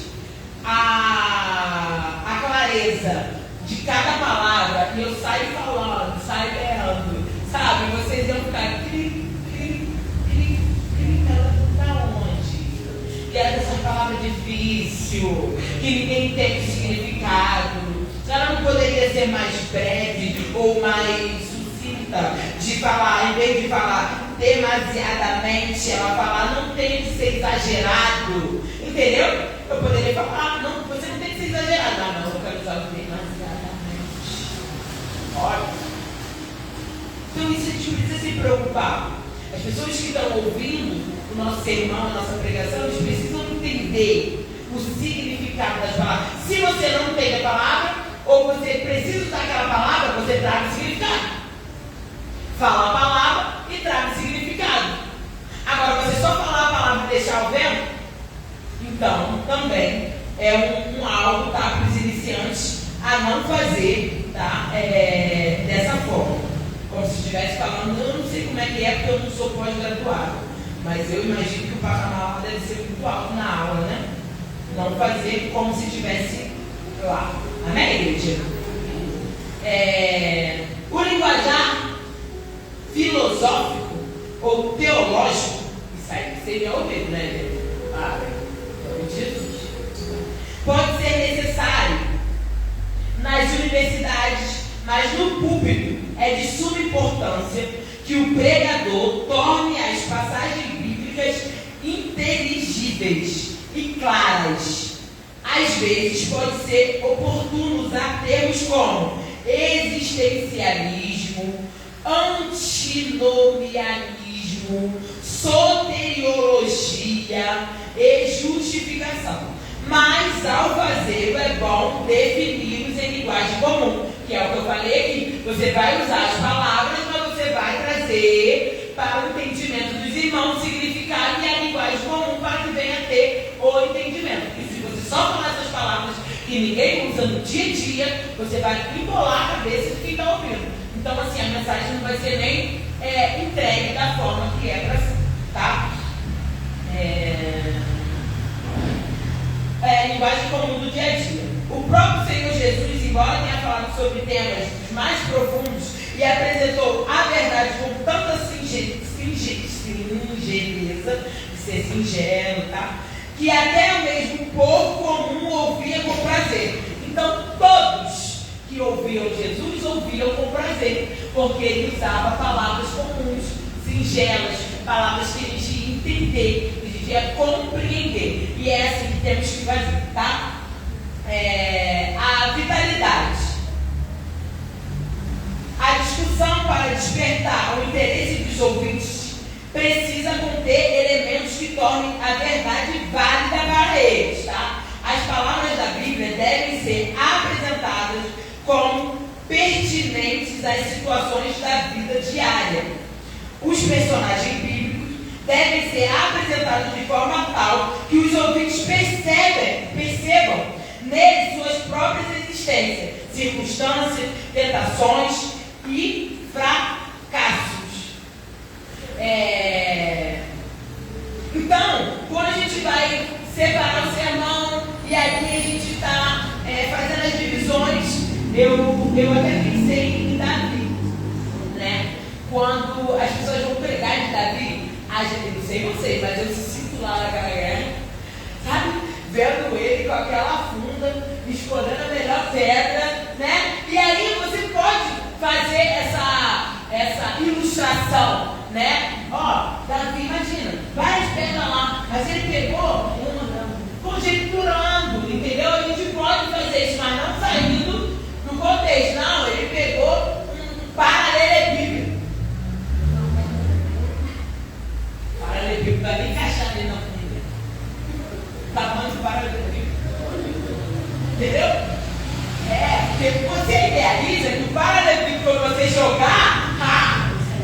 a clareza de cada palavra e eu saio falando, saio berrando, sabe? Vocês iam ficar da onde? Que era essa palavra difícil, que ninguém entende o significado. Ela não poderia ser mais breve ou mais sucinta de falar, em vez de falar demasiadamente, ela falar, não tem que ser exagerado. Entendeu? Eu poderia falar, não, você não tem que ser exagerado. Ah, não, eu quero usar o demasiadamente. Olha. Então isso a gente precisa se preocupar. As pessoas que estão ouvindo o nosso sermão, a nossa pregação, eles precisam entender o significado das palavras. Se você não entende a palavra, ou você precisa usar aquela palavra, você traga o significado. Fala a palavra e traga o significado. Agora, você só falar a palavra e deixar o vento, então também é algo, tá, para os iniciantes a não fazer, tá, dessa forma. Como se estivesse falando, eu não sei como é que é, porque eu não sou pós-graduado, mas eu imagino que o patamar deve ser muito alto na aula, né? Não fazer como se estivesse lá. Amém, igreja? O linguajar filosófico ou teológico, isso aí seria ouvido, né? Jesus. Pode ser necessário nas universidades, mas no púlpito é de suma importância que o pregador torne as passagens bíblicas inteligíveis e claras. Às vezes pode ser oportuno usar termos como existencialismo, antinomianismo, soteriologia e justificação. Mas ao fazê-lo é bom defini-los em linguagem comum, que é o que eu falei aqui. Você vai usar as palavras, mas você vai trazer para o entendimento dos irmãos o significado e a linguagem comum para que venha a ter o entendimento. E se você só falar essas palavras que ninguém usa no dia a dia, você vai embolar a cabeça de quem está ouvindo. Então, assim, a mensagem não vai ser nem entregue da forma que é para ser, tá? Linguagem comum do dia a dia. O próprio Senhor Jesus, embora tenha falado sobre temas mais profundos e apresentou a verdade com tanta singeleza, de ser singelo, tá? Que até mesmo o povo comum ouvia com prazer. Então, todos que ouviam Jesus ouviam com prazer, porque ele usava palavras comuns, singelas, palavras que a gente ia entender, que a gente ia compreender. E é assim que temos que fazer, tá? A vitalidade. A discussão para despertar o interesse dos ouvintes precisa conter elementos que tornem a verdade válida para eles, tá? As palavras da Bíblia devem ser apresentadas como pertinentes às situações da vida diária. Os personagens bíblicos devem ser apresentados de forma tal que os ouvintes percebam neles suas próprias existências, circunstâncias, tentações e fracassos. Então, quando a gente vai separar o sermão e aí a gente está fazendo as divisões, eu até pensei em Davi, né? Quando as pessoas vão pregar de Davi, eu não sei vocês, mas eu sinto lá na guerra, sabe? Vendo ele com aquela funda, escolhendo a melhor pedra, né? E aí você pode fazer essa ilustração, né? Ó, Davi, imagina, várias pedras lá, mas ele pegou uma, conjecturando, entendeu? A gente pode fazer isso, mas não saindo do contexto. Não, ele pegou um paralelepípedo. Paralelepípedo vai nem encaixar ali na família. Tamanho do paralelepípedo. Entendeu? Porque você idealiza que o paralelepípedo, quando você jogar,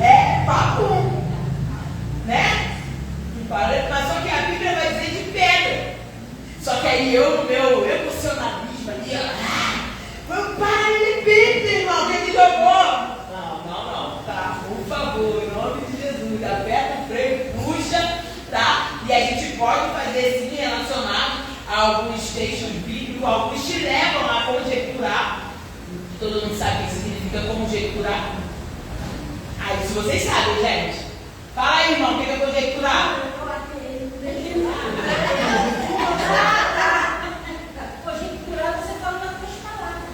é papum, né? Mas só que a Bíblia vai dizer de pedra. Só que aí no meu emocionalismo ali, foi um paralelepípedo, irmão, que ele jogou. Não, tá? Por favor, em nome de Jesus, aperta o freio, puxa, tá? E a gente pode fazer sim relacionado a alguns textos bíblicos, alguns te levam a conjecturar. Todo mundo sabe o que significa conjecturar. Aí, se vocês sabem, gente, fala aí, irmão, o que é conjecturar? Conjecturar, você fala nas suas palavras.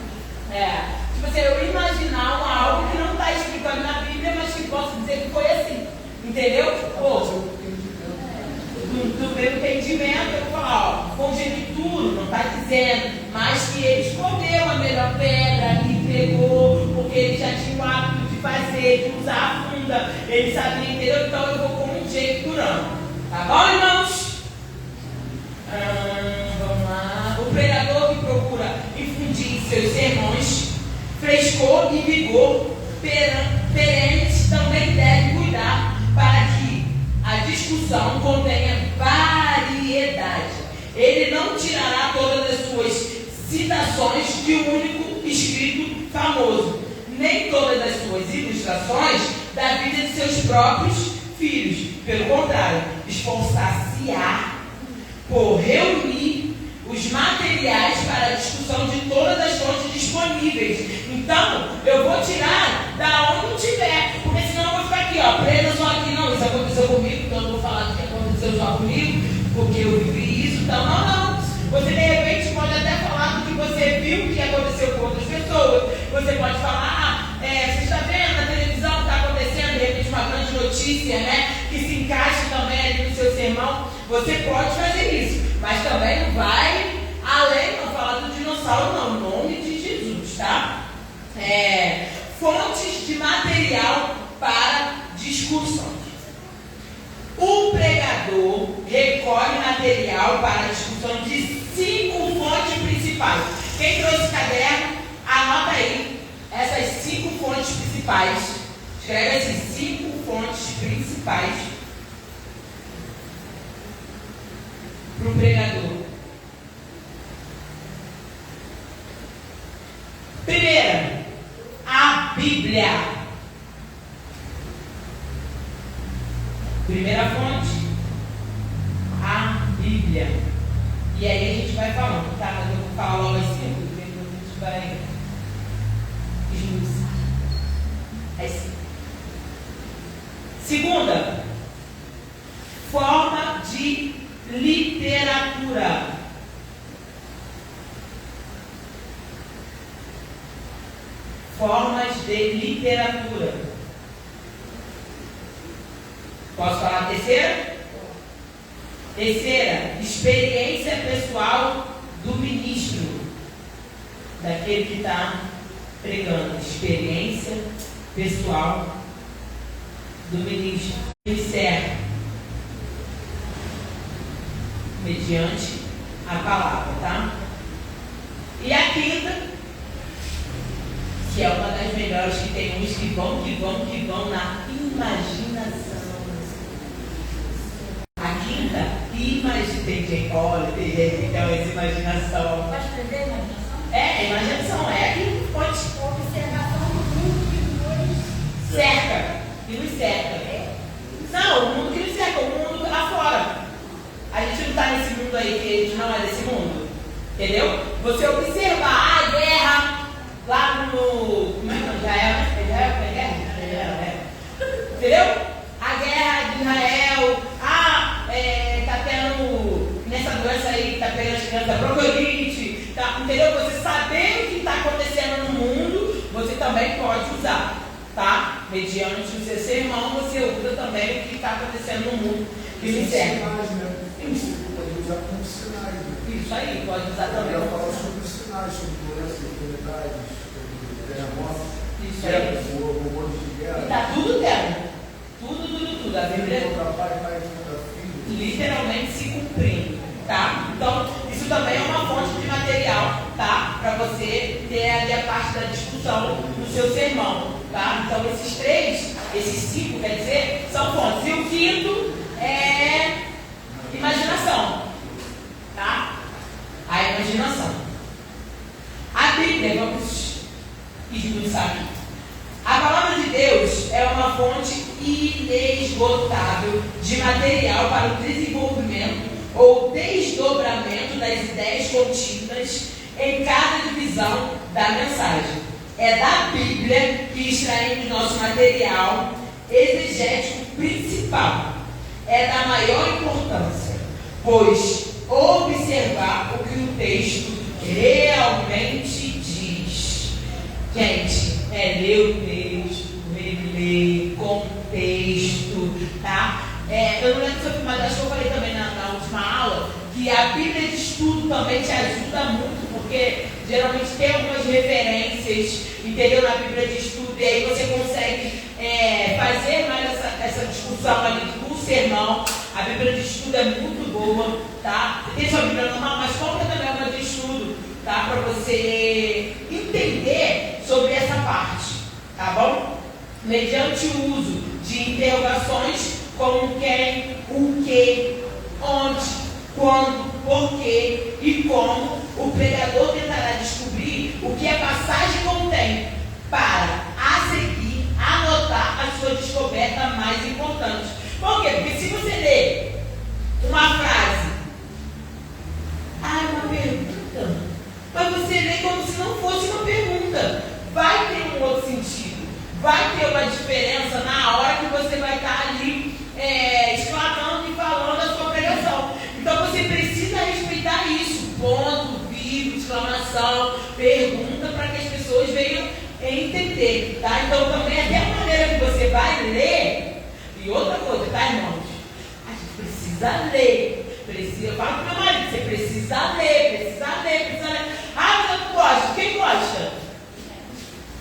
Tipo assim, eu imaginar algo que não está escrito ali na Bíblia, mas que posso dizer que foi assim. Entendeu? Do meu entendimento, eu vou falar, conjectura, não está dizendo, mas que ele escolheu a melhor pedra ali, pegou, porque ele já tinha o hábito de fazer, de usar a funda, ele sabia, entendeu? Então eu vou conjecturando. Tá bom, irmãos? Vamos lá. O pregador que procura infundir em seus sermões frescor e vigor perene também deve cuidar para que a discussão contenha variedade. Ele não tirará todas as suas citações de um único escrito famoso, nem todas as suas ilustrações da vida de seus próprios filhos. Pelo contrário, esforçar-se-á por reunir os materiais para a discussão de todas as fontes disponíveis. Então, eu vou tirar da onde eu tiver, porque senão eu vou ficar aqui, presa só aqui. Não, isso aconteceu comigo, então eu vou falar do que aconteceu só comigo, porque eu vivi isso. Então, não. Você de repente pode até falar do que você viu que aconteceu com outras pessoas. você pode fazer isso, mas também não vai além, não falar do dinossauro, não, em nome de Jesus, tá? Fontes de material para discussões. O pregador recolhe material para a discussão de 5 fontes principais. Quem trouxe caderno, anota aí essas 5 fontes principais. Escreve essas 5 fontes principais para o pregador. Primeira, a Bíblia. Primeira fonte, a Bíblia. E aí a gente vai falando, tá? Mas eu vou falar logo as 5, depois a gente vai esmiuçar. As 5. Segunda, forma de literatura. Formas de literatura. Posso falar a terceira? Terceira, experiência pessoal do ministro, daquele que está pregando. Experiência pessoal do ministro. Encerra mediante a palavra, tá? E a quinta, que é uma das melhores, que tem uns que vão na imaginação. A quinta, tem gente que tem uma imaginação. Pode aprender imaginação? Imaginação, aqui pode. Observação do mundo que nos Cerca, que nos cerca. Não, o mundo que nos cerca, o mundo lá fora. A gente não está nesse mundo aí, que a gente não é desse mundo. Entendeu? Você observar a guerra lá no. Como é que é? Israel. Entendeu? A guerra de Israel. Tá tendo nessa doença aí que tá pegando as crianças, bronquiolite. Tá, entendeu? Você saber o que está acontecendo no mundo, você também pode usar. Tá? Mediante o seu sermão, você usa também o que está acontecendo no mundo. Isso serve. Isso pode usar como sinais. Isso aí, pode usar também. Eu falo sobre sinais, sobre doenças, enfermidades, sobre terremotos. Isso aí. Rumores de guerra. Está tudo dentro. Tudo. A Bíblia literalmente se cumprindo. Tá? Então, isso também é uma fonte de material, tá? Para você ter ali a parte da discussão no seu sermão. Tá? Então, esses 5, quer dizer, são fontes. E o quinto é imaginação. Tá? A imaginação. A Bíblia, vamos esmiuçar aqui. A palavra de Deus é uma fonte inesgotável de material para o desenvolvimento ou desdobramento das ideias contidas em cada divisão da mensagem. É da Bíblia que extraímos nosso material exegético principal. É da maior importância, pois observar o que o texto realmente diz. Gente, ler o texto, reler, contexto, tá? Eu não lembro se eu fui, mas acho que eu falei também na última aula, que a Bíblia de estudo também te ajuda muito, porque geralmente tem algumas referências, entendeu? Na Bíblia de estudo, e aí você consegue fazer mais essa discussão ali do sermão. A Bíblia de estudo é muito boa, tá? Você tem sua Bíblia normal, mas compra também uma de estudo, tá? Para você entender sobre essa parte, tá bom? Mediante o uso de interrogações como quem, o que, onde, quando, porquê e como, o pregador tentará descobrir o que a passagem contém para, a seguir, anotar a sua descoberta mais importante. Por quê? Porque se você ler uma frase, uma pergunta, mas você lê como se não fosse uma pergunta, vai ter um outro sentido, vai ter uma diferença na hora que você vai estar ali exclamando e falando a sua pregação. Então você precisa respeitar isso, ponto, vírgula, exclamação, pergunta, para que as pessoas venham entender, tá? Então também até a maneira que você vai ler, e outra coisa, tá, irmãos? A gente precisa ler, Eu falo pro meu marido, você precisa ler. Ah, mas eu não gosto. Quem gosta?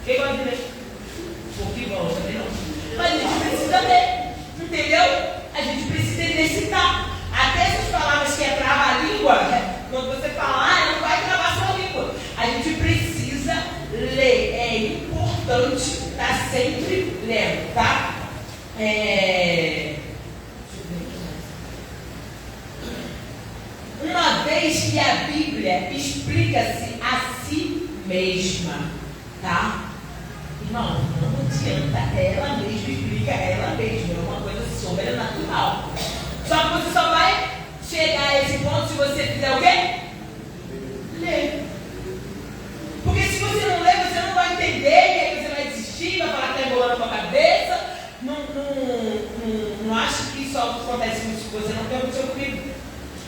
Quem gosta de ler? O que gosta também não. Mas a gente precisa ler, entendeu? A gente precisa exercitar. Até essas palavras que é trava-língua, quando você falar, não vai travar sua língua. A gente precisa ler. É importante estar sempre lendo, tá? Uma vez que a Bíblia explica-se a si mesma, tá? Irmão, não adianta, ela mesma explica ela mesma, é uma coisa sobrenatural. Só que você só vai chegar a esse ponto se você fizer o quê? Ler. Porque se você não ler, você não vai entender, e aí você vai desistir, vai falar que está embolando a sua cabeça. Não acho que isso acontece muito se você não tem o seu comigo.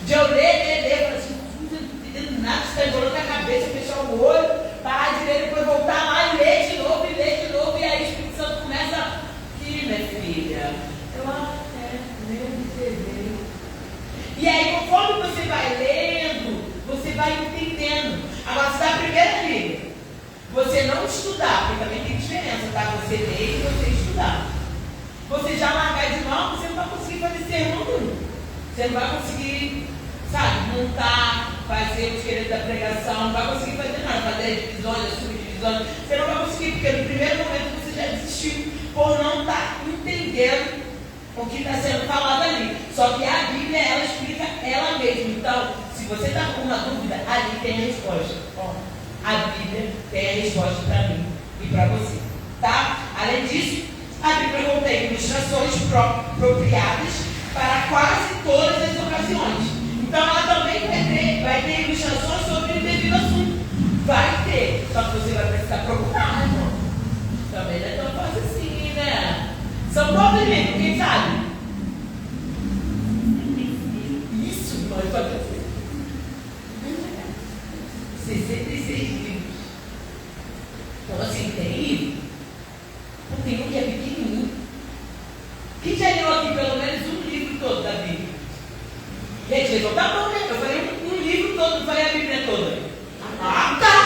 De eu ler, falar assim, não estou entendendo nada, você está embolando a cabeça, fechar o olho, parar de ler, depois voltar lá e ler de novo, e aí o Espírito Santo começa a ir, minha filha. E aí, conforme você vai lendo, você vai entendendo. Agora, se dá a primeira liga, você não estudar, porque também tem diferença, tá? Você ler e você estudar. Você já largar de mão, você não vai conseguir fazer sermão nenhum. Você não vai conseguir, sabe, montar, fazer o esqueleto da pregação, não vai conseguir fazer nada, fazer as divisões, as subdivisões. Você não vai conseguir, porque no primeiro momento você já desistiu por não estar entendendo o que está sendo falado ali. Só que a Bíblia, ela explica ela mesma. Então, se você está com uma dúvida, ali tem a resposta. Ó, a Bíblia tem a resposta para mim e para você. Tá? Além disso, a Bíblia contém ilustrações apropriadas para quase todas as ocasiões. Então, ela também vai ter ilustrações sobre o devido assunto. Vai ter. Só que você vai precisar procurar, irmão. Também não é tão fácil assim, né? São quantos livros? Quem sabe? Isso, nós pode dizer. 66 livros. Então, assim, tem livro. Não tem um que é pequenininho. Quem já leu aqui pelo menos um livro todo da Bíblia? Gente, levanta a mão, né? Eu falei um livro todo, não falei a Bíblia toda. Ah, tá!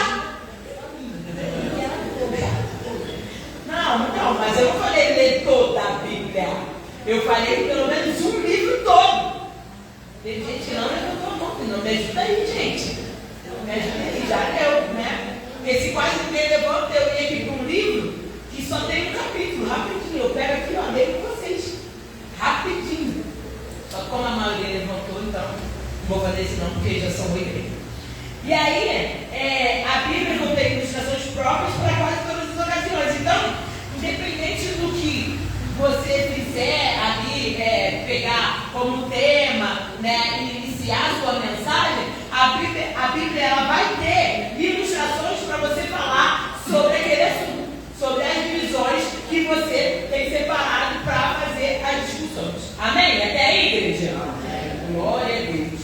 Não, mas eu não falei ler toda a Bíblia. Eu falei pelo menos um livro todo. Tem gente que não levantou a mão, não me ajuda aí, gente. Me ajuda aí, já leu, né? Porque se quase ninguém levanta, eu ia aqui para um livro que só tem um capítulo, rapidinho. Eu pego aqui, ó, leio com vocês. Rapidinho. Só que como a maioria levantou, então não vou fazer isso não, porque já são 8. E aí, a Bíblia contém ilustrações próprias para quase todas as ocasiões. Então, independente do que você fizer ali, pegar como tema, né, e iniciar a sua mensagem, a Bíblia ela vai ter ilustrações para você falar sobre aquele assunto, sobre as divisões que você tem separado para fazer as discussões. Amém? Até aí, igreja? Amém. Glória a Deus.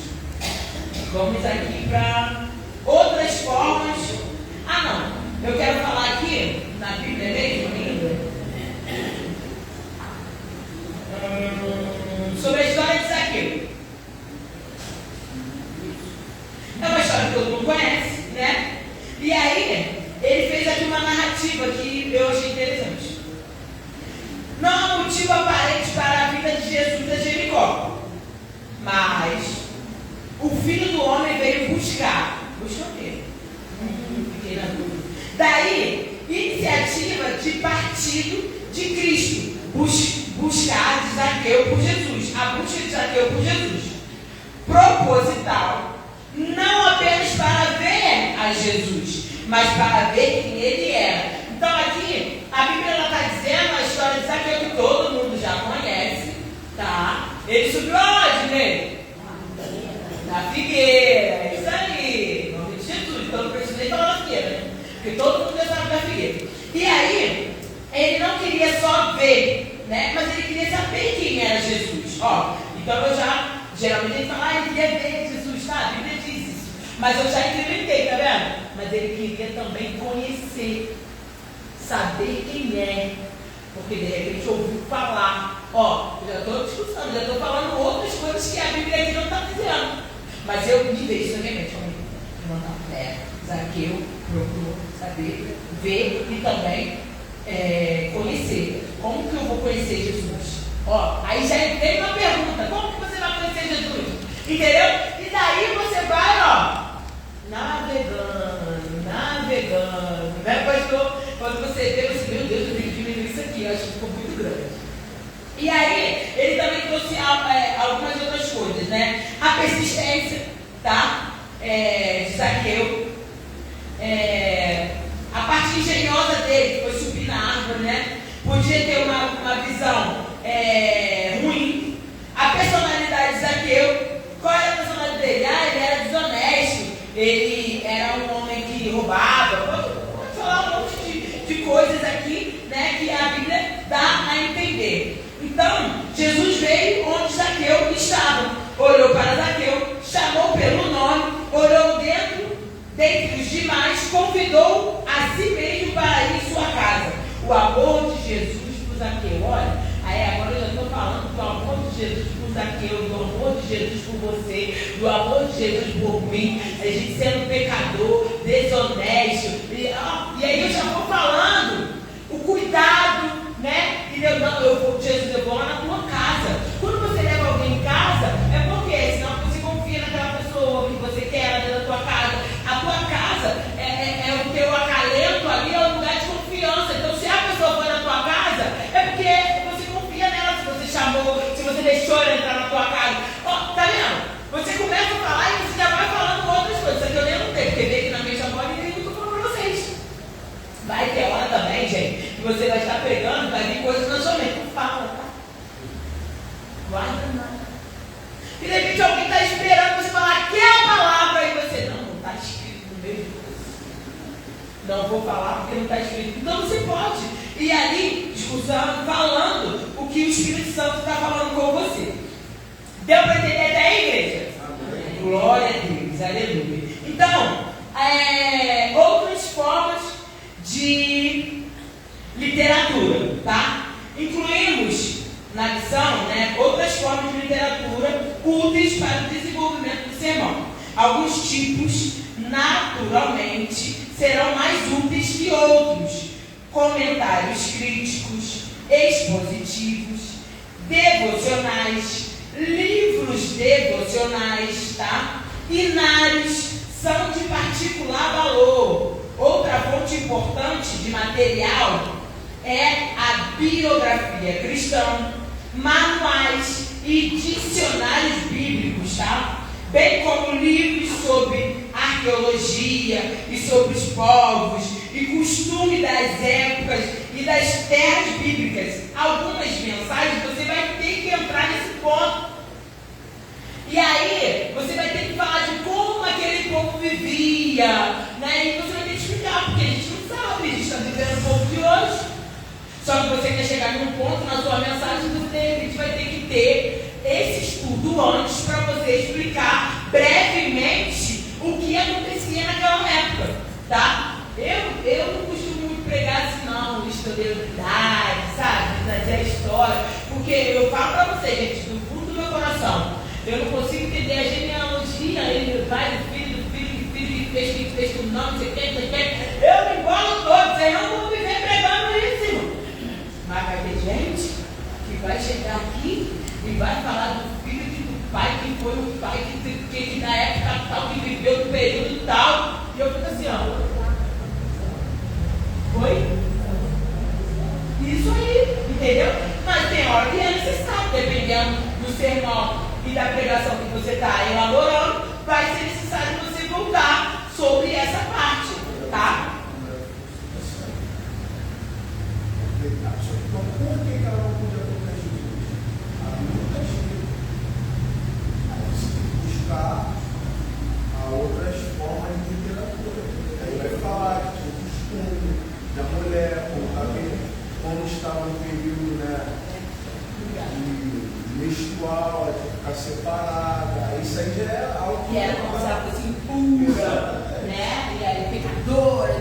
Vamos aqui para outras formas. Não. Eu quero falar aqui, na Bíblia mesmo, ainda, sobre a história de Zaqueu. É uma história que todo mundo conhece, né? E aí, ele fez aqui uma narrativa que eu achei interessante. Não há motivo aparente para a vida de Jesus a Jericó, mas o Filho do Homem veio buscar. Busca o quê? Fiquei na dúvida. Daí, iniciativa de partido de Cristo. Buscar de Zaqueu por Jesus. A busca de Zaqueu por Jesus. Proposital. Não apenas para ver a Jesus, mas para ver quem ele era. Então aqui, a Bíblia está dizendo a história de Zaqueu que todo mundo já conhece. Tá? Ele subiu aonde, né? Na figueira. Isso aí. Em nome de Jesus. Então não precisa nem falar na figueira, né? Porque todo mundo já sabe da figueira. E aí, ele não queria só ver, né? Mas ele queria saber quem era Jesus. Ó, então eu já, geralmente ele fala, ele queria ver Jesus, tá? A Bíblia diz isso. Mas eu já implementei, tá vendo? Mas ele queria também conhecer, saber quem é. Porque de repente ouviu falar. Ó, já estou discutindo, já estou falando outras coisas que a Bíblia aqui não está dizendo. eu me vejo na minha mente, Zaqueu procurou saber, ver e também conhecer. Como que eu vou conhecer Jesus? Ó, aí já tem uma pergunta: como que você vai conhecer Jesus? Entendeu? E daí você vai, ó, navegando, né, pastor? Quando você vê, você, meu Deus, eu tenho que diminuir isso aqui, eu acho que ficou muito grande. E aí, ele também trouxe algumas outras coisas, né? A persistência, tá? De Zaqueu. A parte engenhosa dele, que foi subir na árvore, né? Podia ter uma visão ruim. A personalidade de Zaqueu, qual era a personalidade dele? Ele era desonesto, ele era um homem que roubava. Vou falar um monte de coisas aqui, né? Que a Bíblia dá a entender. Então, Jesus veio onde Zaqueu estava, olhou para Zaqueu, chamou pelo nome, olhou dentre os demais, convidou a si mesmo para ir em sua casa. O amor de Jesus por Zaqueu, olha, aí agora eu já estou falando do amor de Jesus por Zaqueu, do amor de Jesus por você, do amor de Jesus por mim, a gente sendo pecador, desonesto, e aí eu já vou falando, o cuidado, né? E Jesus levou lá na tua casa. Quando você leva alguém em casa, é porque senão você confia naquela pessoa que você quer dentro da tua casa. A tua casa é o teu acalento ali, é um lugar de confiança. Então, se a pessoa for na tua casa, é porque você confia nela. Se você chamou, se você deixou ela entrar na tua casa, ó, tá vendo? Você começa a falar e você já vai falando outras coisas. Só que eu nem não tenho, porque veio aqui na minha chamada e eu estou falando para vocês. Vai ter hora também, gente, que você vai estar pregando, vai vir coisas na sua mente. Não fala, tá? Guarda nada. E de repente alguém está esperando você falar aquela palavra e você, não está escrito no meio de você. Não vou falar porque não está escrito. Então você pode ir ali, discussão, falando o que o Espírito Santo está falando com você. Deu para entender até a igreja? Amém. Glória a Deus, aleluia. Então, outras formas de literatura, tá? Incluímos na lição, né, outras formas de literatura úteis para o desenvolvimento do sermão. Alguns tipos, naturalmente, serão mais úteis que outros. Comentários críticos, expositivos, devocionais, livros devocionais, tá? Hinários são de particular valor. Outra fonte importante de material é a biografia cristã, manuais e dicionários bíblicos, tá? Bem como livros sobre arqueologia e sobre os povos e costume das épocas e das terras bíblicas. Algumas mensagens você vai ter que entrar nesse ponto. E aí, você vai ter que falar de como aquele povo vivia, né? E você vai ter que explicar, porque a gente não sabe, a gente está vivendo o povo de hoje. Só que você quer chegar num ponto na sua mensagem, a gente vai ter que ter esse estudo antes para você explicar brevemente o que acontecia naquela época, tá? Eu não costumo muito pregar assim, não, historicidade, sabe? Trazer a história, porque eu falo para você, gente, do fundo do meu coração, eu não consigo entender a genealogia, ele vai do filho, fez com nome, não sei o que, eu me embolo todo, vocês não vão viver pregando isso, irmão. Mas vai ter gente que vai chegar aqui e vai falar do filho do pai, que foi o pai que na época tal, que viveu no período tal, e eu fico assim, ó. Foi? Isso aí, entendeu? Mas tem hora que é necessário, dependendo do sermão e da pregação que você está elaborando, vai ser necessário você voltar sobre essa parte, tá? Então, por que ela não podia tocar Jesus? A Bíblia está escrita. Aí você tem que buscar outras formas de literatura. Aí vai falar que tinha o costume da mulher, como estava no período, né, menstrual, de ficar separada. Isso aí já é algo que era como se ela fosse impura, né? E aí pecadora.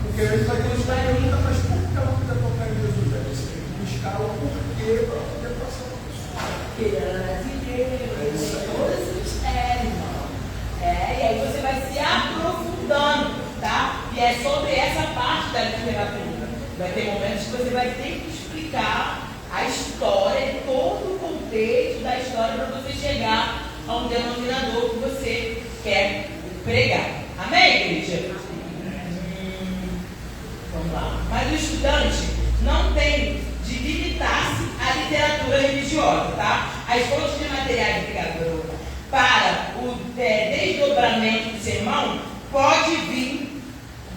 Porque a gente vai ter uma pergunta, mas por que ela não podia tocar em Jesus? Aí você tem que buscar o porquê para poder passar uma pessoa. Porque ela era de Deus, todas as mistério, irmão. a um denominador que você quer pregar. Amém, igreja? Vamos lá. Mas o estudante não tem de limitar-se à literatura religiosa, tá? As fontes de materiais de pregador para o desdobramento do sermão pode vir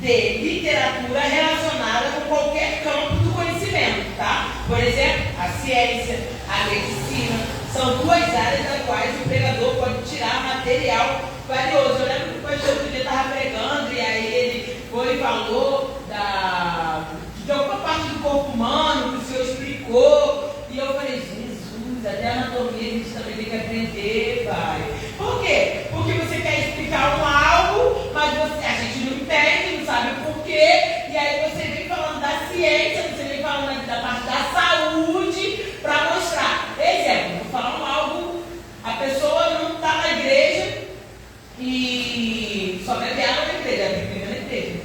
de literatura relacionada com qualquer campo do conhecimento, tá? Por exemplo, a ciência, a medicina, são duas áreas das quais o pregador pode tirar material valioso. Eu lembro que o pastor outro dia estava pregando e aí ele foi e falou de alguma parte do corpo humano que o Senhor explicou, e eu falei, Jesus, até a anatomia a gente também tem que aprender, pai. Por quê? Porque você quer explicar algo, mas a gente não entende, não sabe o porquê, e aí você vem falando da ciência, você vem falando da parte da saúde, para mostrar. Exemplo, vou falar algo, a pessoa não está na igreja e só bebe água na igreja, bebe na igreja.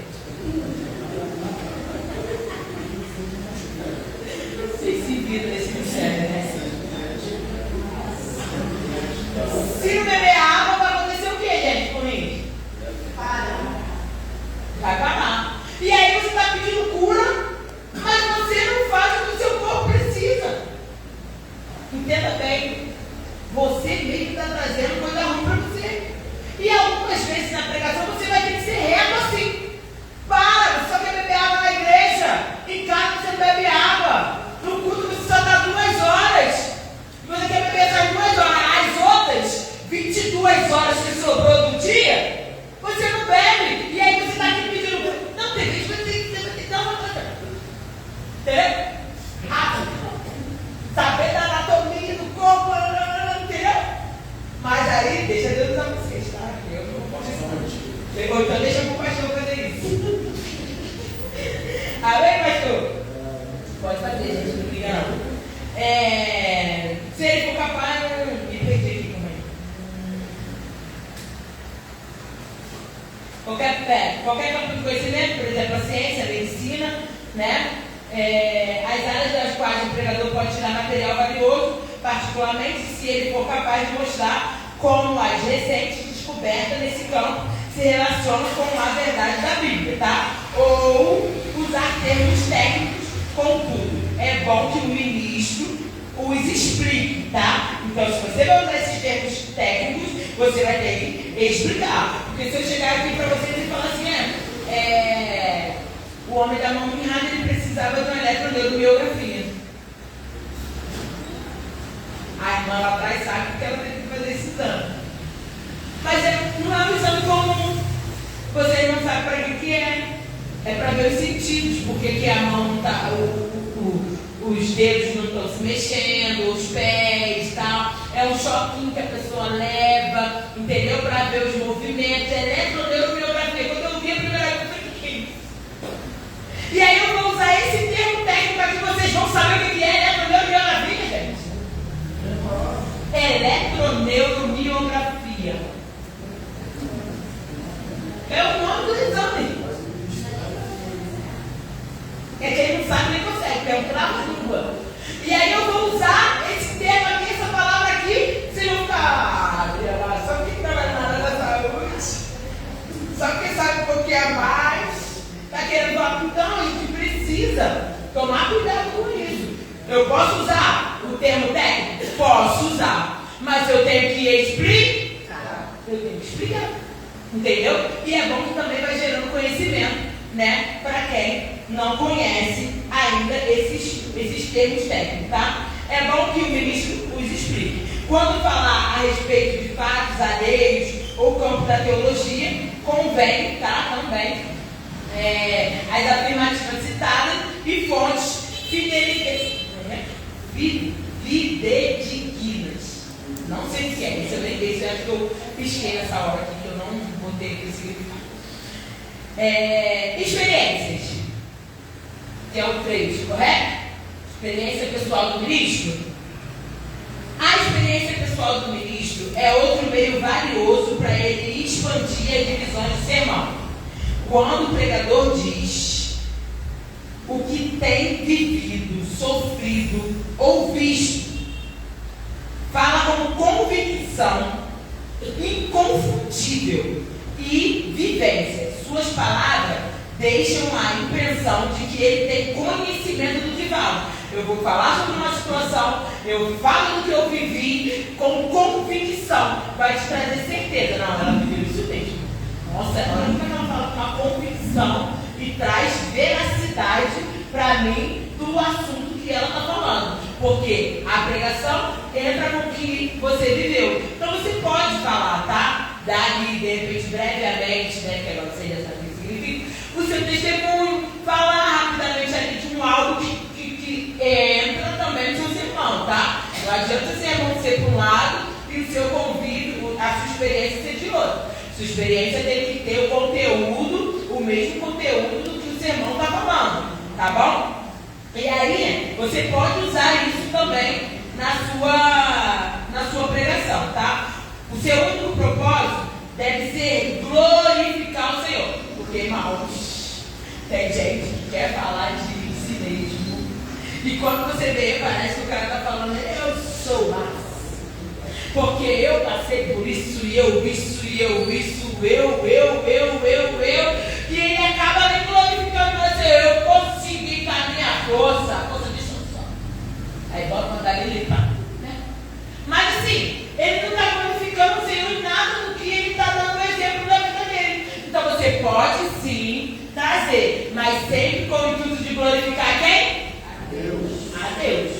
Vocês se viram nesse mistério, né? Se não beber água, vai acontecer o que, gente, com isso? Vai parar. E aí você está pedindo cura, mas você não faz o que o seu corpo precisa. Entenda bem. Você mesmo está trazendo coisa ruim para você. E algumas vezes na pregação você vai ter que ser reto assim. Para, você só quer beber água na igreja. Em casa você não bebe água. No culto você só dá 2 horas. E você quer beber essas 2 horas. As outras 22 horas que sobrou do dia, você não bebe. E aí você está aqui pedindo. Não, tem gente que vai ter que dar uma coisa. Entendeu? Rápido. Saber da anatomia do corpo, entendeu? Mas aí, deixa Deus usar vocês, tá? Eu não posso responder. Ou então deixa o pastor fazer isso. Amém, pastor? Pode fazer, gente, não liga não. Se ele for capaz, me perdi aqui também. Qualquer campo de conhecimento, por exemplo, a ciência, a medicina, né? As áreas das quais o pregador pode tirar material valioso, particularmente se ele for capaz de mostrar como as recentes descobertas nesse campo se relacionam com a verdade da Bíblia, tá? Ou usar termos técnicos, contudo, é bom que o ministro os explique, tá? Então, se você vai usar esses termos técnicos, você vai ter que explicar. Porque se eu chegar aqui para vocês e falar assim, o homem da mão mirrada, ele precisava de uma eletroneuromiografia. A irmã lá atrás sabe que ela teve que fazer esse exame. Mas não é um exame comum. Você não sabe para que é. É para ver os sentidos, porque que a mão não está, os dedos não estão se mexendo, os pés e tal. É um choquinho que a pessoa leva, entendeu? Para ver os movimentos. Eletroneuromiografia. Quando eu vi a primeira vez, eu falei, o que é isso? E aí eu vou usar esse termo técnico para que vocês vão saber o que é eletroneuromiografia, gente. Eletroneuromiografia. É o nome do exame. É quem não sabe nem consegue, é um trava-língua. E aí eu vou usar esse termo aqui, essa palavra aqui, se não ficar, só quem trabalha na área da saúde, só quem sabe um pouquinho a mais, está querendo falar, então a gente precisa tomar cuidado com isso. Eu posso usar o termo técnico? Posso usar, mas eu tenho que explicar. Eu tenho que explicar, entendeu? E é bom que também vai gerando conhecimento, né, para quem não conhece ainda esses termos técnicos, tá? É bom que o ministro os explique. Quando falar a respeito de fatos alheios ou campo da teologia, convém, tá? Também as afirmativas citadas e fontes fidedignas. Não sei se é, eu lembrei, eu acho que eu pisquei nessa hora aqui, que eu não botei aqui significado. Experiências, que é o 3, correto? Experiência pessoal do ministro. A experiência pessoal do ministro é outro meio valioso para ele expandir as divisões do sermão. Quando o pregador diz o que tem vivido, sofrido ou visto, fala como convicção inconfundível e vivência. Suas palavras deixam a impressão de que ele tem conhecimento do que fala. Eu vou falar sobre uma situação, eu falo do que eu vivi com convicção. Vai te trazer certeza. Não, ela viveu isso mesmo. Nossa, olha como ela fala com uma convicção e traz veracidade para mim do assunto que ela está falando. Porque a pregação entra no que você viveu. Então você pode falar, tá? Dali, de repente, brevemente, né? Que agora você já sabe o que significa. O seu testemunho, falar rapidamente ali de algo que entra também no seu sermão, tá? Não adianta o sermão ser para um lado e o seu convívio, a sua experiência ser de outro. Sua experiência tem que ter o conteúdo, o mesmo conteúdo do que o sermão está falando, tá bom? E aí, você pode usar isso também na sua pregação, tá? O seu único propósito deve ser glorificar o Senhor. Porque, irmãos, tem gente que quer falar de si mesmo. E quando você vê, parece que o cara está falando, eu sou massa. Porque eu passei por isso, e eu isso, e eu isso, eu. E ele acaba me glorificando você. Eu consegui com a minha força. Força de só. Aí bota mandar ele limpar. Né? Mas assim, ele não está glorificando o Senhor em nada do que ele está dando o exemplo da vida dele. Então você pode sim trazer, mas sempre com o intuito de glorificar quem? A Deus.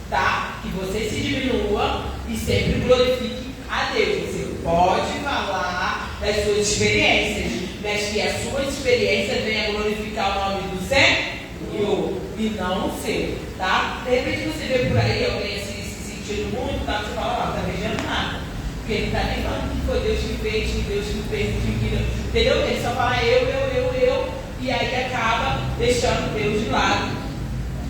Tá? Que você se diminua e sempre glorifique a Deus. Você pode falar das suas experiências, mas que a sua experiência venha glorificar o nome do Senhor e não o seu, tá? De repente você vê por aí alguém se sentindo muito, tá? Você fala, não, tá vejando nada. Porque ele não tá nem falando que foi Deus que fez, que Deus que fez, entendeu? Ele só fala eu, e aí acaba deixando Deus de lado.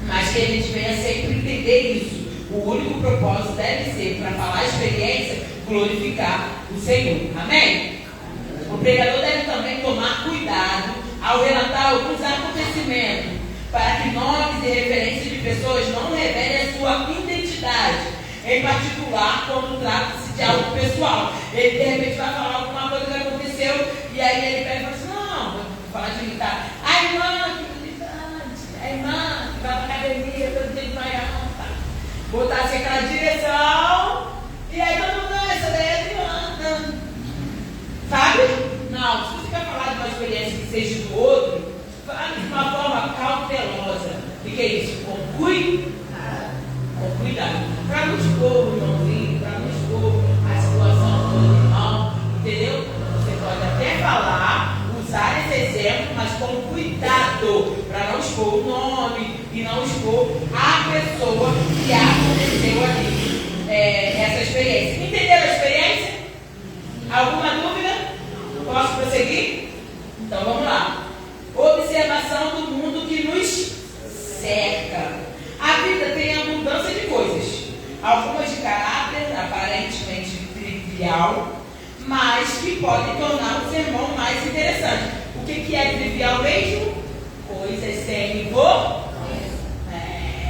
Mas que a gente venha sempre entender isso. O único propósito deve ser, para falar a experiência, glorificar o Senhor. Amém? O pregador deve também tomar cuidado ao relatar alguns acontecimentos, para que nomes e referências de pessoas não revelem a sua identidade, em particular quando trata-se de algo pessoal. Ele de repente vai falar alguma coisa que aconteceu, e aí ele pega e fala assim, não, vou falar de mim, tá? A irmã que militante, a irmã que vai para a academia todo dia de manhã, tá? Botar assim aquela direção, e aí todo mundo, não, essa daí é Adriana. Sabe? Não, se você quer falar de uma experiência que seja do outro, fale de uma forma cautelosa. O que é isso? Com cuidado. Com cuidado. Para não expor o irmãozinho, para não expor a situação do irmão, entendeu? Você pode até falar, usar esse exemplo, mas com cuidado, para não expor o nome e não expor a pessoa que aconteceu ali essa experiência. Entenderam a experiência? Alguma dúvida? Posso prosseguir? Então vamos lá. Observação do mundo que nos cerca. A vida tem abundância de coisas, algumas de caráter aparentemente trivial, mas que podem tornar o sermão mais interessante. O que é trivial mesmo? Coisas sem importância.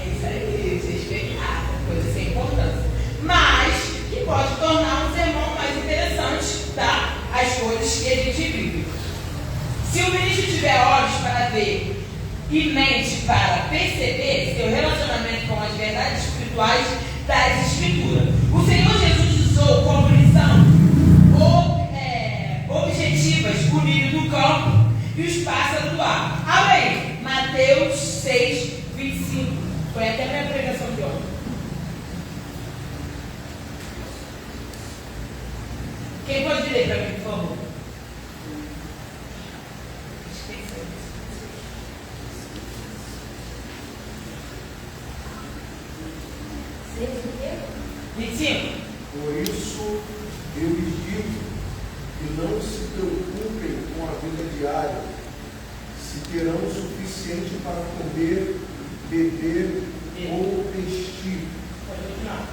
Isso aí, vocês pegaram, coisas sem importância. Mas que pode tornar um sermão mais interessante, tá? As coisas que a gente vive. Se o ministro tiver olhos para ver e mente para perceber seu relacionamento com as verdades espirituais das Escrituras. O Senhor Jesus usou como lição objetivas o lírio do campo e os pássaros do ar. Amém. Mateus 6, 25. Foi até a minha pregação de ontem. Quem pode ler para mim, por favor? Por isso eu lhes digo que não se preocupem com a vida diária, se terão o suficiente para comer, beber ou vestir.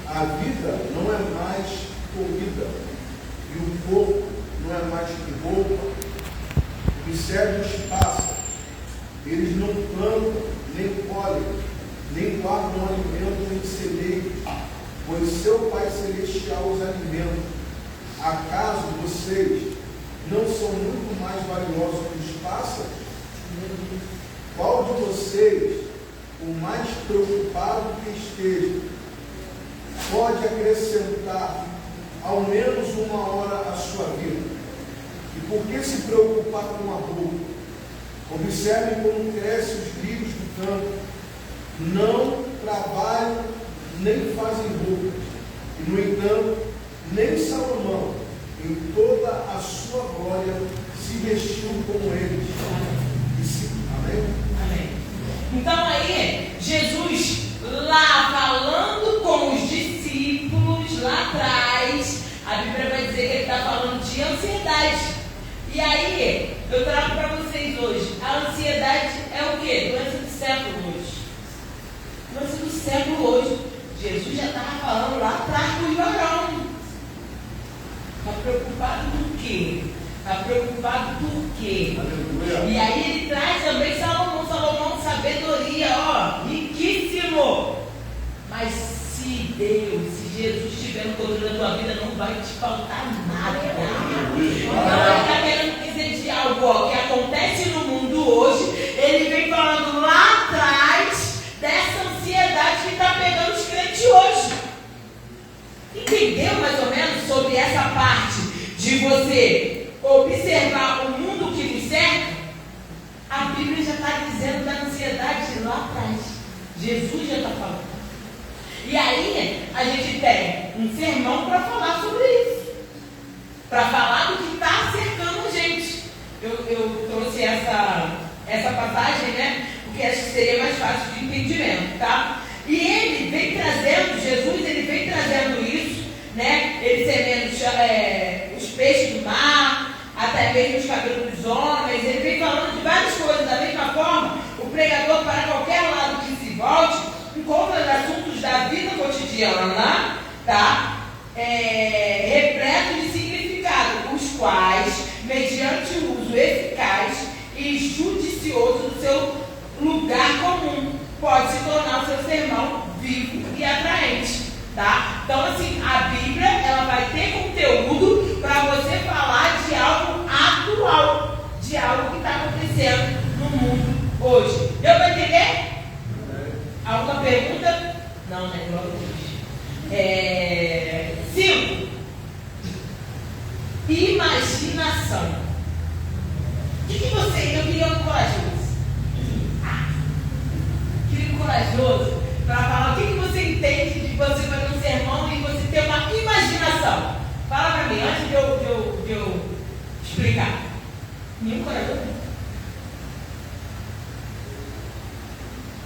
A vida não é mais comida e o corpo não é mais que roupa. Observe os pássaros, eles não plantam, nem colhem, nem guardam alimento em celeiro, pois seu Pai Celestial os alimenta. acaso vocês não são muito mais valiosos que os pássaros? Qual de vocês, o mais preocupado que esteja, pode acrescentar ao menos uma hora à sua vida? E por que se preocupar com a roupa? Observem como crescem os lírios do campo. Não trabalham nem fazem roupas. E, no entanto, nem Salomão, em toda a sua glória, se vestiu como eles. Amém? Amém. Então aí, Jesus lá falando com os discípulos lá atrás, a Bíblia vai dizer que ele está falando de ansiedade. E aí, eu trago para vocês hoje, a ansiedade é o quê? Doença do século hoje. Doença do século hoje. Jesus já estava falando lá atrás com os varões. Está preocupado com o quê? Está preocupado por quê? Aleluia. E aí ele traz também Salomão de sabedoria, ó, riquíssimo. Mas se Deus, se Jesus estiver no controle da tua vida, não vai te faltar nada. Então ele está querendo dizer de algo, ó, que acontece no mundo hoje. Ele vem falando lá atrás dessa ansiedade que está pegando os crentes hoje. Entendeu mais ou menos sobre essa parte de você observar o mundo que nos cerca? A Bíblia já está dizendo da ansiedade lá atrás. Jesus já está falando. E aí a gente tem um sermão para falar sobre isso, para falar do que está cercando a gente. Eu trouxe essa passagem, né? Porque acho que seria mais fácil de entendimento, tá? E ele vem trazendo, Jesus, ele vem trazendo isso, né? Ele semendo os peixes do mar, até mesmo os cabelos dos homens. Ele vem falando de várias coisas. Da mesma forma, o pregador, para qualquer lado que se volte, encontra assuntos da vida cotidiana, tá? Repleto de significado, os quais, mediante o uso eficaz e judicioso do seu lugar comum, pode se tornar o seu sermão vivo e atraente, tá? Então, assim, a Bíblia, ela vai ter conteúdo para você falar de algo atual, de algo que está acontecendo no mundo hoje. Deu para entender? Alguma pergunta? Não, né? Glória a Deus. 5. Imaginação. O que você... Eu queria um corajoso. Queria um corajoso para falar o que você entende de você fazer um sermão e você ter uma imaginação. Fala para mim, antes de eu explicar. Nenhum corajoso?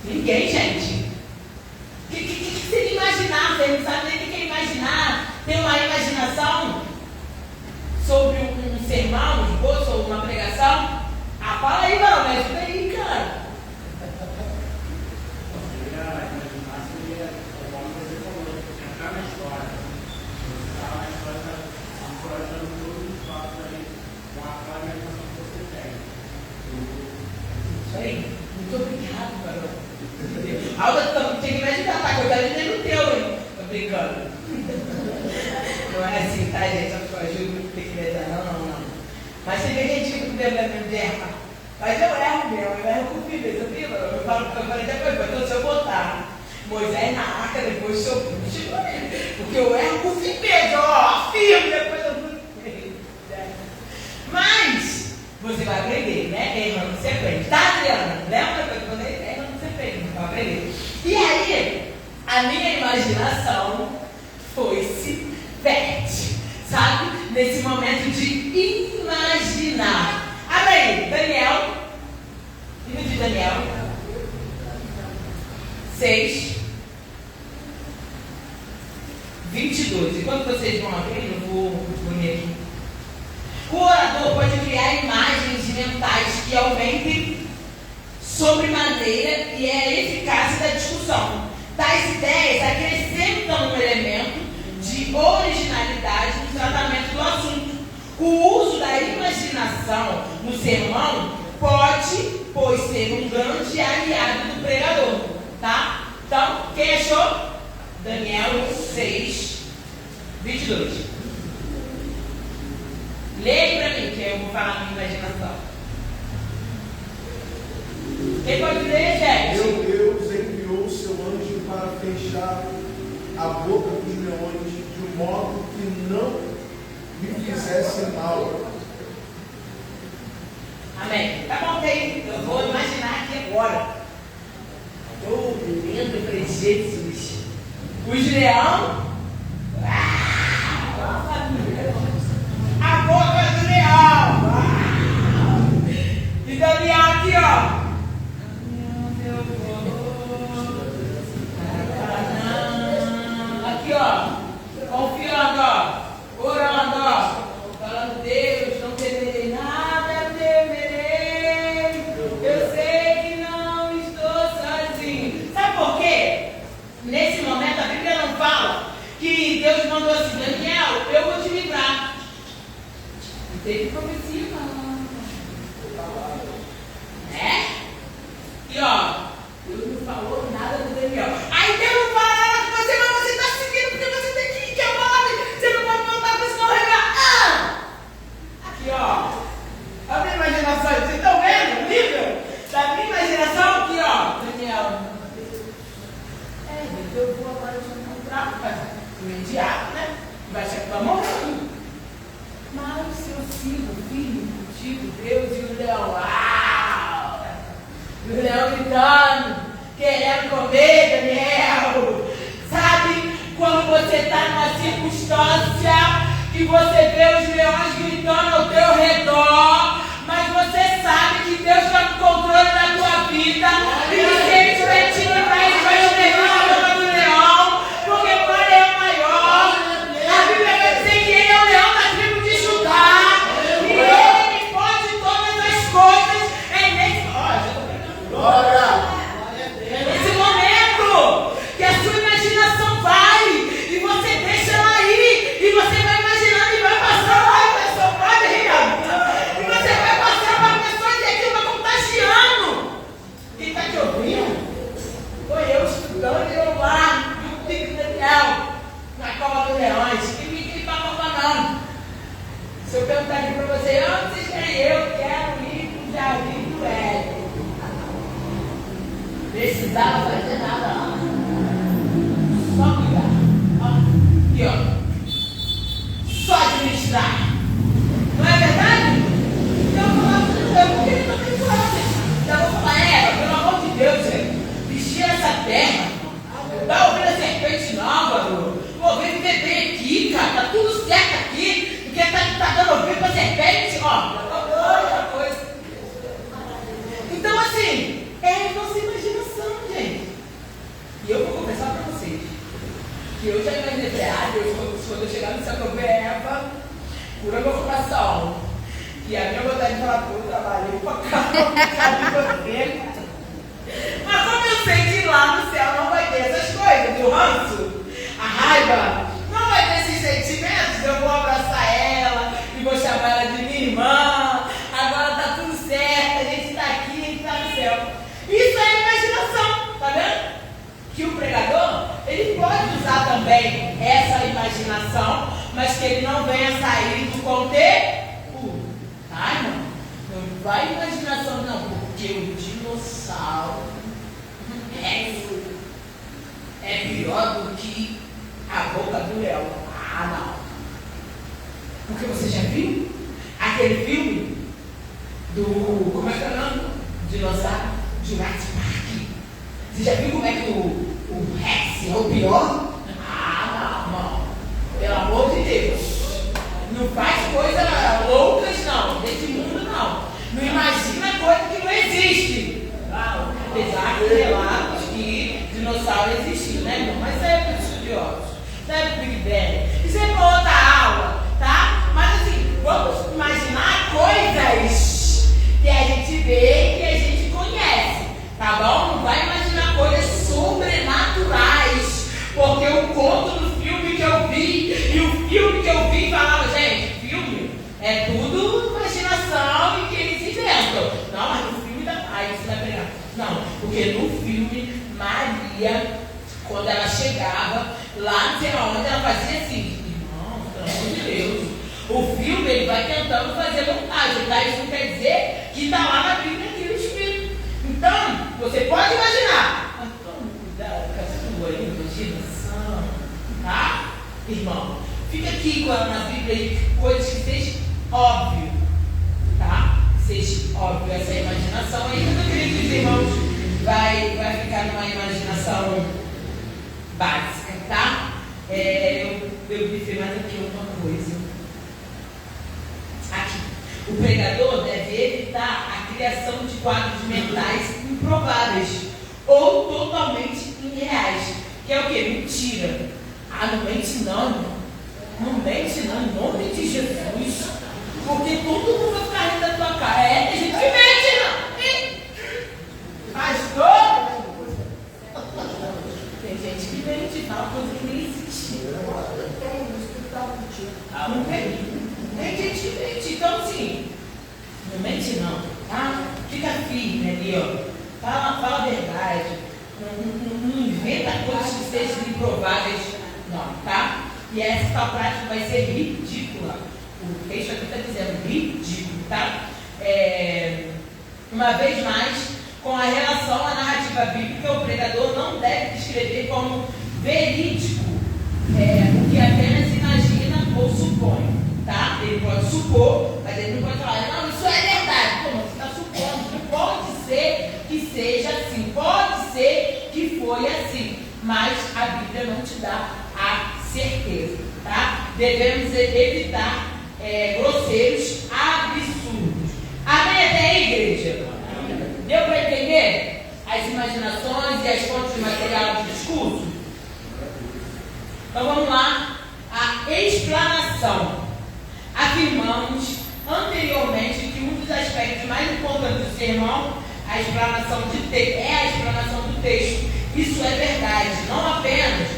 Ninguém, gente. O que você imaginar? Você não sabe nem o que é imaginar. Tem uma imaginação sobre um sermão, um esboço ou uma pregação? Ah, fala aí, mano, me ajuda aí, cara. Isso aí. Muito obrigado, Carol. Alda, tinha que me ajudar, tá? Eu quero entender no teu, hein? Tô brincando. Não é assim, tá, gente? Eu ajudo muito tem que me ajudar. Não. Mas você vê que a gente fica com vergonha de errar. Mas eu erro mesmo, eu erro com firmeza, viu? Eu falei depois, então se eu botar Moisés na arca, depois se eu puxo, porque eu erro com firmeza, ó, firme, depois eu puxo. Mas você vai aprender, né? Errando você aprende. Tá, Adriana? Lembra que eu falei? Errando você aprende, vai aprender. E aí, a minha imaginação foi-se fértil, sabe? Nesse momento de imaginar. Abre aí, Daniel. Livro de Daniel 6, 22. Enquanto vocês vão abrir, eu vou ler aqui. O orador pode criar imagens mentais que aumentem sobremaneira e a eficácia da discussão. Tais ideias acrescentam um elemento de originalidade no tratamento do assunto. O uso da imaginação no sermão pode, pois, ser um grande aliado do pregador, tá? Então, quem achou? Daniel 6, 22. Leia para mim, que eu vou falar na minha imaginação. Quem pode ler, gente? Meu Deus enviou seu anjo para fechar a boca dos leões de modo que não me fizesse mal. Amém. Tá bom, eu vou imaginar aqui agora. Estou lendo para Jesus. Os leão. A boca do leão. E Daniel aqui, ó. Aqui, ó. Confiando, ó. Orando, ó. Falando, Deus, não temerei nada, temerei. Eu sei que não estou sozinho. Sabe por quê? Nesse momento a Bíblia não fala que Deus mandou assim, Daniel, eu vou te livrar. Não teve profecia, não. Né? E ó, Deus não falou nada do Daniel. Aí Deus não fala nada com você, mas você está seguindo porque você tem que amar. Você não pode voltar para esse não. Aqui, ó. A minha imaginação, vocês estão vendo o nível da minha imaginação? Aqui, ó. Daniel. Eu vou agora te encontrar, mas imediato, né? Vai ser que vai morrer. Mas se eu sigo firme contigo, Deus e o leão, uau! E o leão gritando, querendo comer, Daniel. Sabe quando você está numa circunstância que você vê os leões gritando ao teu redor, mas você sabe que Deus está no controle da tua vida e que se Ele estiver te livrar, Ele vai te levar a boca do leão, porque não é leão maior. A Bíblia vai dizer que Ele é o leão da tribo de Judá e Ele pode todas as coisas. É nesse momento que a sua imaginação vai e você deixa ela ir e você vai imaginando e vai passando lá e pessoa pode rir. E você vai passando para a pessoa e aquilo vai contagiando. Quem está te ouvindo? Foi eu estudando e eu lá, no pico do Daniel, na cova dos leões. E me falando. Se eu perguntar aqui para você, onde vocês querem? Eu quero ir para o jardim do Éden. Precisava fazer nada, não. Só cuidar. Aqui, ó. Só administrar. Não é verdade? Então eu vou querer também falar. Eu vou falar, pelo amor de Deus, gente. Vestir essa terra. Dá ouvir a serpente nova, vou ver bebê aqui, cara. Tá tudo certo aqui. Porque tá dando ouvido pra serpente, ó. Outra coisa. Então, assim, é a nossa imaginação, gente. E eu vou confessar pra vocês que eu já imaginei, Deus, quando eu chegar no céu, eu ver Eva, cura meu coração. E a minha vontade de falar, pô, eu trabalhei pra caramba, mas como eu sei que lá no céu não vai ter essas coisas, do ranço, a raiva, não vai ter esses sentimentos, eu vou abraçar ela e vou chamar ela de minha irmã, agora tá tudo certo, a gente tá aqui, a gente tá no céu. Isso é imaginação, tá vendo? Que o pregador, ele pode usar também essa imaginação, mas que ele não venha sair do conteúdo. Tá, irmão? Não vai imaginação não, porque o dinossauro é pior do que a boca do leão. Ah, não. Porque você já viu aquele filme do, como é que é o nome? Dinossauro Jurassic Park. Você já viu como é que o Rex é o pior? Ah, não. Pelo amor de Deus. Não faz coisas loucas, não. Desse mundo, não. Não imagina coisa que não existe. Apesar de relatos que dinossauro existiu, né, irmão? Mas isso é para os estudiosos. Isso é para o Big Bang. Isso é para outra aula, tá? Mas assim, vamos imaginar coisas que a gente vê e que a gente conhece. Tá bom? Não vai imaginar coisas sobrenaturais. Porque o conto do filme que eu vi e o filme que eu vi falava, gente, filme é tudo imaginação e que eles inventam. Não, mas no filme da paz, você vai pegar. Não, porque no filme, Maria, quando ela chegava lá, não sei onde, ela fazia assim, irmão, pelo amor de Deus. O filme ele ele vai tentando fazer vontade, tá? Isso não quer dizer que está lá na Bíblia aquilo escrito. Então, você pode imaginar, mas tome cuidado com a sua imaginação, tá? Irmão, fica aqui na Bíblia coisas que seja óbvio, tá? Seja óbvio essa imaginação aí, mas eu queria que os irmãos vai ficar numa imaginação básica, tá? Eu grifei mais aqui uma coisa. Aqui. O pregador deve evitar a criação de quadros mentais improváveis ou totalmente irreais. Que é o quê? Mentira. Ah, não mente não, irmão. Não mente não, em nome de Jesus. Porque todo mundo vai ficar rindo da tua cara. Tem gente que mente, não. Pastor? Tem gente que mente, fala coisa que nem existe. Não tem gente que mente. Então, assim, não mente não, tá? Fica firme ali, ó. Fala a verdade. Não inventa coisas que sejam improváveis, não, tá? E essa prática vai ser ridícula. O texto aqui está dizendo ridículo, tá? Uma vez mais, com a relação à narrativa bíblica, o pregador não deve descrever como verídico o que apenas imagina ou supõe, tá? Ele pode supor, mas ele não pode falar, não, isso é verdade. Como você está supondo? Que pode ser que seja assim, pode ser que foi assim, mas a Bíblia não te dá a certeza, tá? Devemos evitar grosseiros absurdos. Amém até aí, igreja? Deu para entender as imaginações e as fontes de material de discurso? Então vamos lá. A explanação. Afirmamos anteriormente que um dos aspectos mais importantes do sermão é a explanação do texto. Isso é verdade, não apenas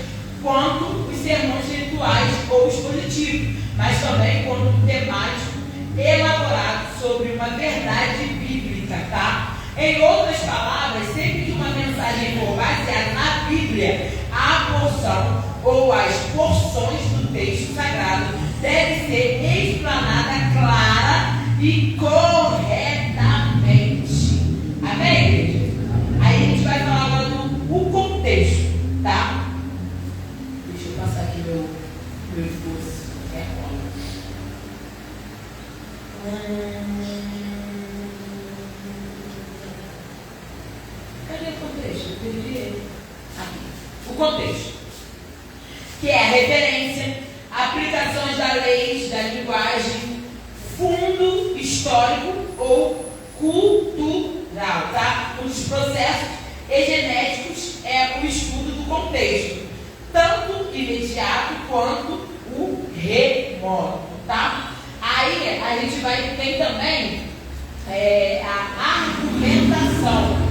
quanto os sermões rituais ou expositivos, mas também quanto temático elaborado sobre uma verdade bíblica, tá? Em outras palavras, sempre que uma mensagem for baseada na Bíblia, a porção ou as porções do texto sagrado deve ser explanada clara e corretamente. Amém, igreja? Aí a gente vai falar agora do contexto, tá? Deixa eu passar aqui meu esboço. Cadê o contexto? Eu perdi ele. Aqui. O contexto, que é a referência, aplicações da lei, da linguagem, fundo histórico ou cultural, tá? Os processos genéticos é o estudo do contexto, tanto imediato quanto o remoto, tá? Aí a gente vai ter também a argumentação.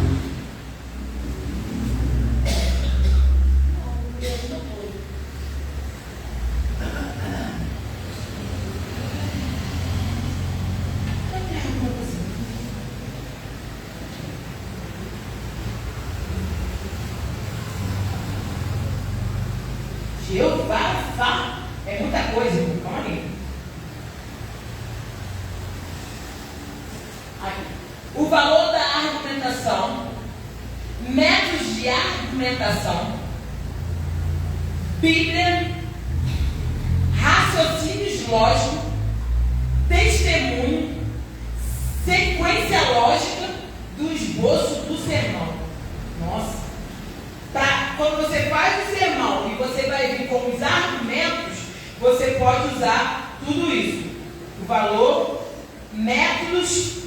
Jeová, é muita coisa, calma aí. O valor da argumentação, métodos de argumentação, Bíblia, raciocínios lógicos, testemunho, sequência lógica do esboço do sermão. Nossa! Quando você faz o sermão e você vai vir com os argumentos, você pode usar tudo isso. O valor, métodos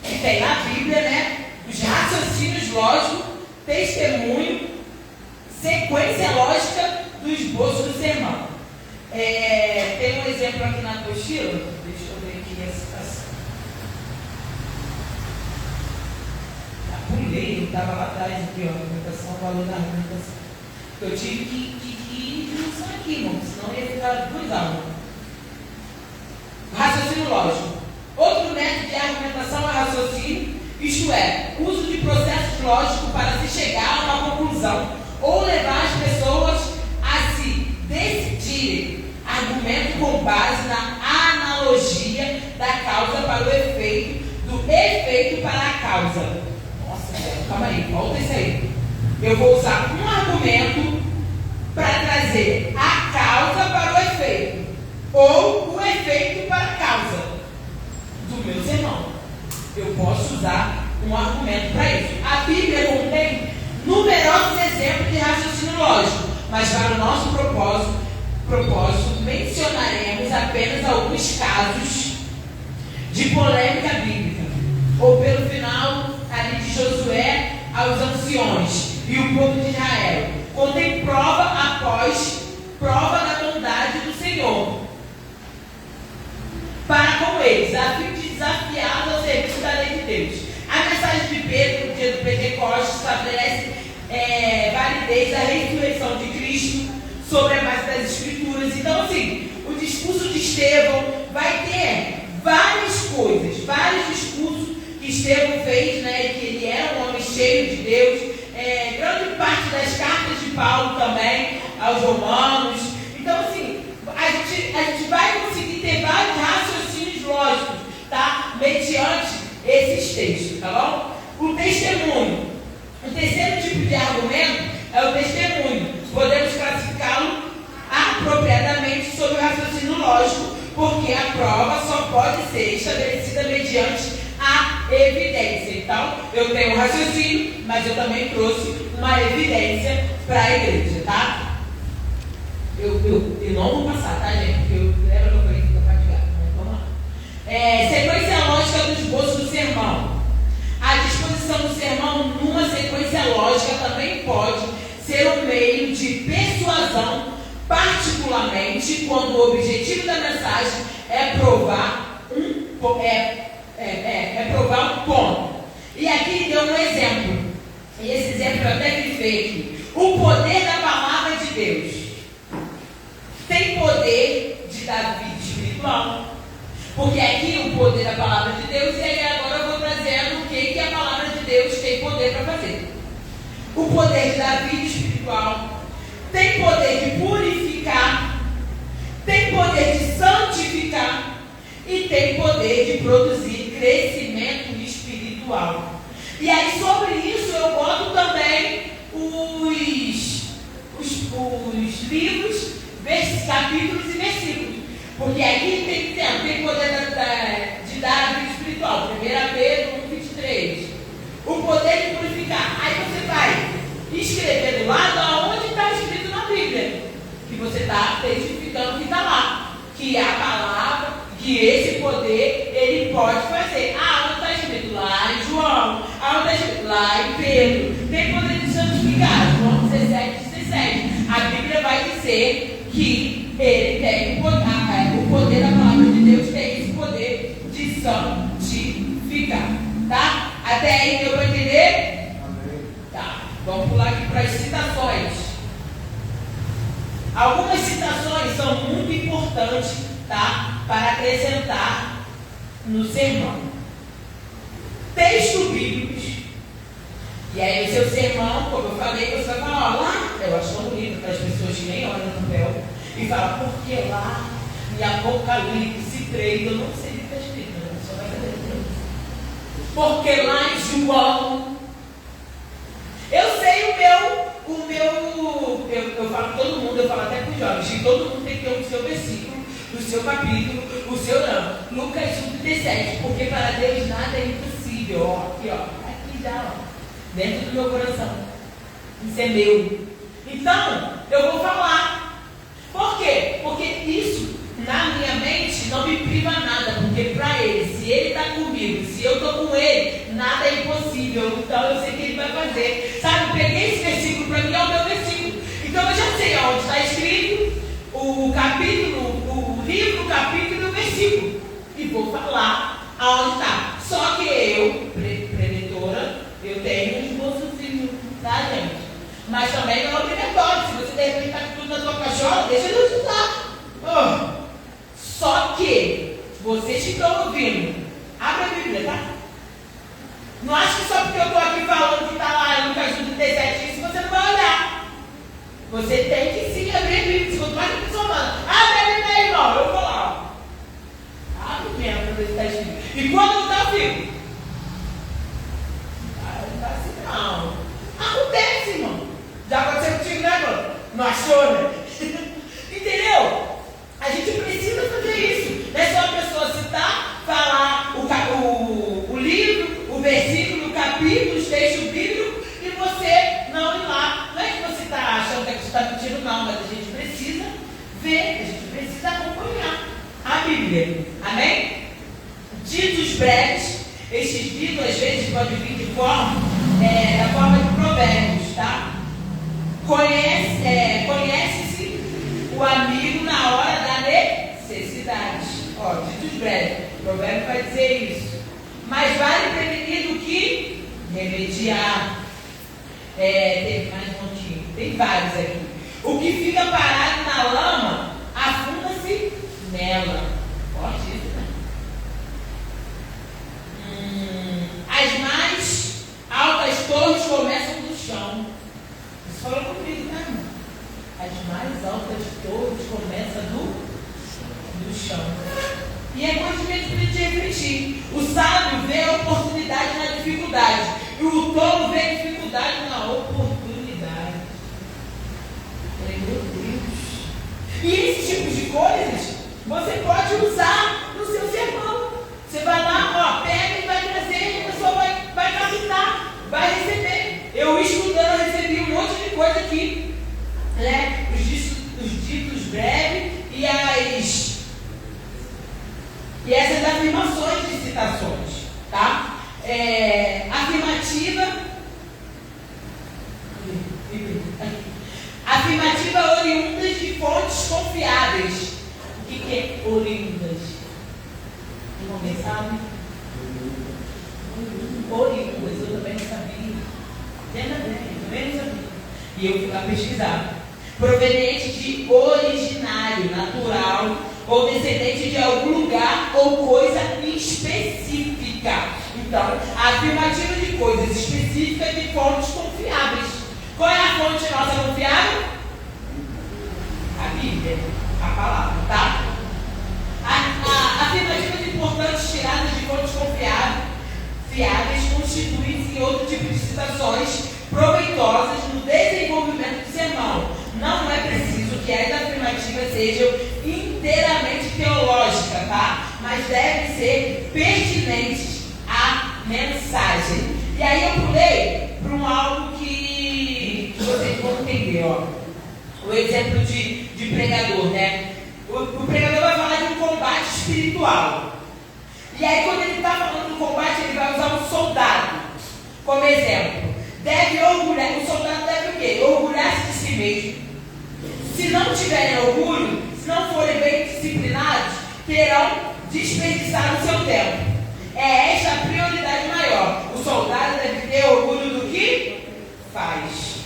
que tem na Bíblia, né? Os raciocínios lógicos, testemunho, sequência lógica do esboço do sermão. Tem um exemplo aqui na apostila. Deixa eu ver aqui a citação. Pulei, estava lá atrás aqui, ó, argumentação, valor da argumentação. Eu tive que ir de função aqui, irmão, senão ia ficar 2 aulas. Raciocínio lógico. Outro método de argumentação é raciocínio, isto é, uso de processos lógicos para se chegar a uma conclusão ou levar as pessoas a se decidirem. Argumento com base na analogia causa para o efeito, do efeito para a causa. Nossa, calma aí, volta isso aí. Eu vou usar um argumento para trazer a causa para o efeito, ou o efeito para a causa do meu sermão. Eu posso usar um argumento para isso. A Bíblia contém numerosos exemplos de raciocínio lógico, mas para o nosso propósito mencionaremos apenas alguns casos de polêmica bíblica, ou pelo final ali de Josué aos anciões e o povo de Israel. Contém prova após prova da bondade do Senhor para com eles, a fim de desafiá-los ao serviço da lei de Deus. A mensagem de Pedro, no dia do Pentecostes, estabelece validez da ressurreição de Cristo sobre a base das Escrituras. Então, assim, o discurso de Estevão vai ter várias coisas, vários discursos que Estevão fez, né, que ele era um homem cheio de Deus. Grande parte das cartas de Paulo também aos romanos. Então, assim, a gente vai conseguir ter vários raciocínios lógicos, tá? Mediante esses textos, tá bom? O testemunho. O terceiro tipo de argumento é o testemunho. Podemos classificá-lo apropriadamente sob o raciocínio lógico, porque a prova só pode ser estabelecida mediante a evidência. Então, eu tenho um raciocínio, mas eu também trouxe uma evidência para a igreja, tá? Eu não vou passar, tá, gente? Porque eu lembro que eu falei que fica fatigado. Vamos lá. Sequência lógica do esboço do sermão. A disposição do sermão numa sequência lógica também pode ser um meio de persuasão, particularmente quando o objetivo da mensagem é provar um ponto. E aqui ele deu um exemplo. E esse exemplo eu até grifei aqui. O poder da palavra de Deus. Tem poder de dar vida espiritual. Porque aqui o poder da palavra de Deus, e aí agora eu vou trazendo o que a palavra de Deus tem poder para fazer. O poder de dar vida espiritual. Tem poder de purificar. Tem poder de santificar. E tem poder de produzir crescimento espiritual. E aí sobre isso eu boto também os livros, capítulos e versículos. Porque aqui tem poder de dar a vida espiritual. 1 Pedro 1,23. O poder de purificar. Aí você vai escrever do lado aonde está escrito na Bíblia. Que você está testificando que está lá. Que é a palavra, que esse poder ele pode fazer. Onde está escrito? Lá em João. Onde está escrito? Lá em Pedro. Tem poder de santificar. João 17:17. A Bíblia vai dizer que ele tem o poder da palavra de Deus, tem esse poder de santificar. Tá? Até aí deu para entender? Amém. Tá. Vamos pular aqui para as citações. Algumas citações são muito importantes, tá? Para acrescentar no sermão. Textos bíblicos. E aí o seu sermão, como eu falei, você vai falar, lá, eu acho tão bonito para as pessoas que nem olham no papel, e fala, porque lá em Apocalipse 3, eu não sei o que está escrito, né? Só vai saber Deus. Porque lá em João, eu sei eu falo com todo mundo, eu falo até com os jovens, que todo mundo tem que ter o seu versículo, o seu capítulo, o seu não. Lucas 1,17, porque para Deus nada é impossível. Ó, aqui, já, dentro do meu coração. Isso é meu. Então, eu vou falar. Por quê? Porque isso, na minha mente, não me priva nada. Porque para ele, se ele está comigo, se eu estou com ele, nada é impossível. Então, eu sei que ele vai fazer. Sabe, eu peguei esse versículo, para mim é o meu versículo. Então, eu já sei onde está escrito o capítulo, o livro, o capítulo e o versículo. E vou falar aonde está. Só que eu, preletora, eu tenho um esboçozinho, tá, gente? Mas também não é obrigatório. Se você de repente está com tudo na sua cachola, deixa eu ajudar. Só que vocês que estão ouvindo, abre a Bíblia, tá? Não acho que só porque eu estou aqui falando que está lá em Lucas 1,17, isso você não vai olhar. Você tem que sim abrir a Bíblia. Se você mais que pessoa manda, abre a Bíblia aí, irmão. Eu vou lá. Abre mesmo para ver se está escrito. E quando não está, eu fico. Não está assim, não. Acontece, irmão. Já aconteceu contigo, né, irmão? Não achou, né? Entendeu? A gente precisa fazer isso. Não é só a pessoa citar, falar o livro, o versículo, o capítulo, os textos bíblicos e você não ir lá. Não é que você está achando que você está mentindo, não, mas a gente precisa ver, a gente precisa acompanhar a Bíblia. Amém? Ditos breves, esses ditos às vezes podem vir de forma, da forma de provérbios, tá? Conhece-se o amigo na hora da necessidade. Ó, ditos breves, o provérbio vai dizer isso. Mas vale prevenir do que remediar. Teve mais um montinho, tem vários aqui. O que fica parado na lama, afunda-se nela. Forte isso, né? As mais altas torres começam do chão. Isso falou comigo, né, irmão? As mais altas torres começam do chão. E é coisa mesmo de refletir. O sábio vê a oportunidade na dificuldade. E o tolo vê a dificuldade na oportunidade. Meu Deus. E esse tipo de coisas você pode usar no seu sermão. Você vai lá, pega e vai trazer, a pessoa vai captar, vai receber. Eu estudando, recebi um monte de coisa aqui, né? Os ditos breves e essas afirmações de citações, tá? Afirmativa oriundas de fontes confiáveis. O que é oriundas? Alguém sabe? Oriundas, eu também não sabia. Entenda bem, eu também não sabia. E eu fui lá pesquisar. Proveniente de originário, natural, ou descendente de algum lugar ou coisa específica. Então, a afirmativa de coisas específicas de fontes confiáveis. Qual é a fonte nossa confiável? A Bíblia, a palavra, tá? Afirmativas importantes tiradas de fontes confiáveis constituem-se em outro tipo de citações proveitosas no desenvolvimento do sermão. Não é preciso que as afirmativas sejam inteiramente teológicas, tá? Mas devem ser pertinentes à mensagem. E aí eu pulei para algo que vocês vão entender, ó. O exemplo de pregador, né? O pregador vai falar de um combate espiritual. E aí quando ele está falando do combate, ele vai usar um soldado como exemplo. O soldado deve o quê? Orgulhar-se de si mesmo. Se não tiverem orgulho, se não forem bem disciplinados, terão desperdiçado o seu tempo. É esta a prioridade maior. O soldado deve ter orgulho do que faz.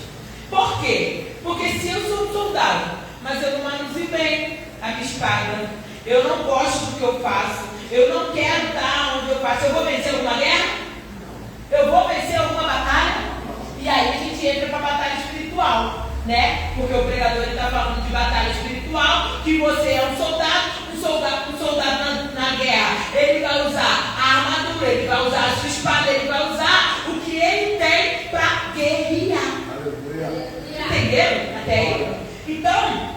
Por quê? Porque se eu sou um soldado, mas eu não manuseio bem a minha espada, eu não gosto do que eu faço, eu não quero estar onde eu faço, eu vou vencer alguma guerra? Eu vou vencer alguma batalha? E aí a gente entra para a batalha espiritual, né? Porque o pregador está falando de batalha espiritual, que você é um soldado na guerra. Ele vai usar a armadura, ele vai usar a sua espada, ele vai usar o que ele tem para guerrear. Entenderam? Até aí? Então,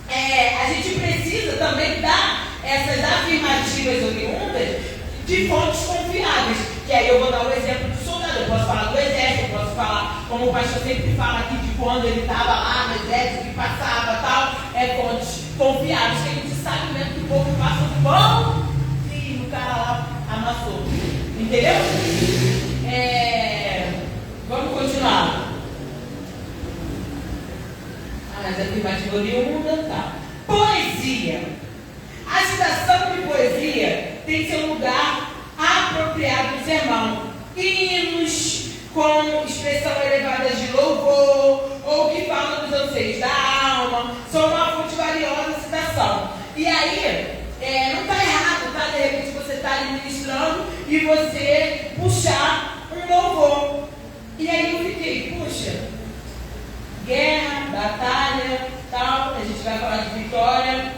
a gente precisa também dar essas afirmativas oriundas de fontes confiáveis. Que aí eu vou dar o exemplo do soldado, eu posso falar do exército, eu posso falar, como o pastor sempre fala aqui, de quando ele estava lá no exército, que passava e tal, fontes confiáveis, que a gente sabe mesmo que o povo passa um bom e o cara lá amassou. Entendeu? Vamos continuar. Mas a afirmativa oriunda, tá. Poesia. A citação de poesia tem seu lugar apropriado no sermão. Hinos com expressão elevada de louvor, ou que falam dos anseios da alma, são uma fonte valiosa de citação. E aí, não está errado, tá? De repente você está ali ministrando e você puxar um louvor. E aí eu fiquei, puxa, guerra, batalha, tal, a gente vai falar de vitória.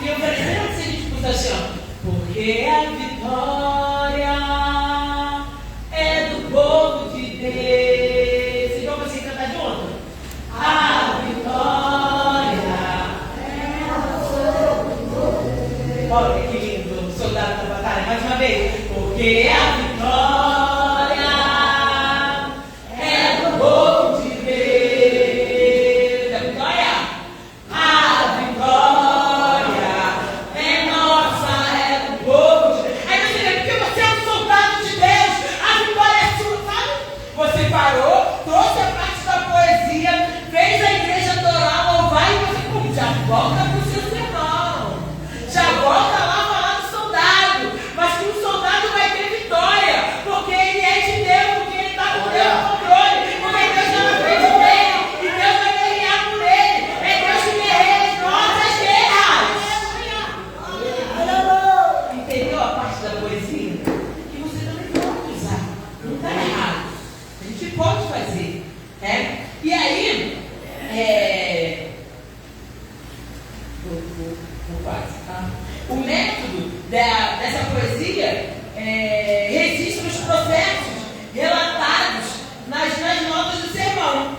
E eu falei, será que se a gente puxa assim, ó, porque a vitória quê? Porque a vitória é do povo de Deus. A vitória é nossa, é do povo de Deus. Aí você vê, porque você é um soldado de Deus, a vitória é sua, sabe? Você parou, trouxe a parte da poesia, fez a igreja adorar, louvar, e você já volta para o seu sermão. Já volta lá falar do soldado. Mas que o soldado vai ter vitória, porque ele é de Deus, porque ele está com Deus no controle, porque Deus está na frente dele, e Deus vai guerrear por ele. É Deus que guerreia as nossas guerras. Entendeu a parte da poesia? Que você também pode usar. Não está errado. A gente pode fazer. Né? E aí, o método dessa poesia registra os processos relatados nas notas do sermão.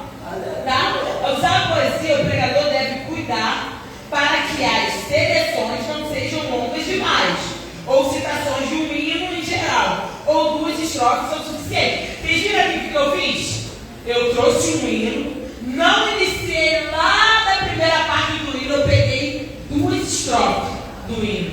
Tá? Ao usar a poesia, o pregador deve cuidar para que as seleções não sejam longas demais, ou citações de um hino em geral, ou 2 estrofes são suficientes. Vocês viram aqui o que eu fiz? Eu trouxe um hino, não iniciei lá da primeira parte do hino, eu peguei 2 estrofes do hino,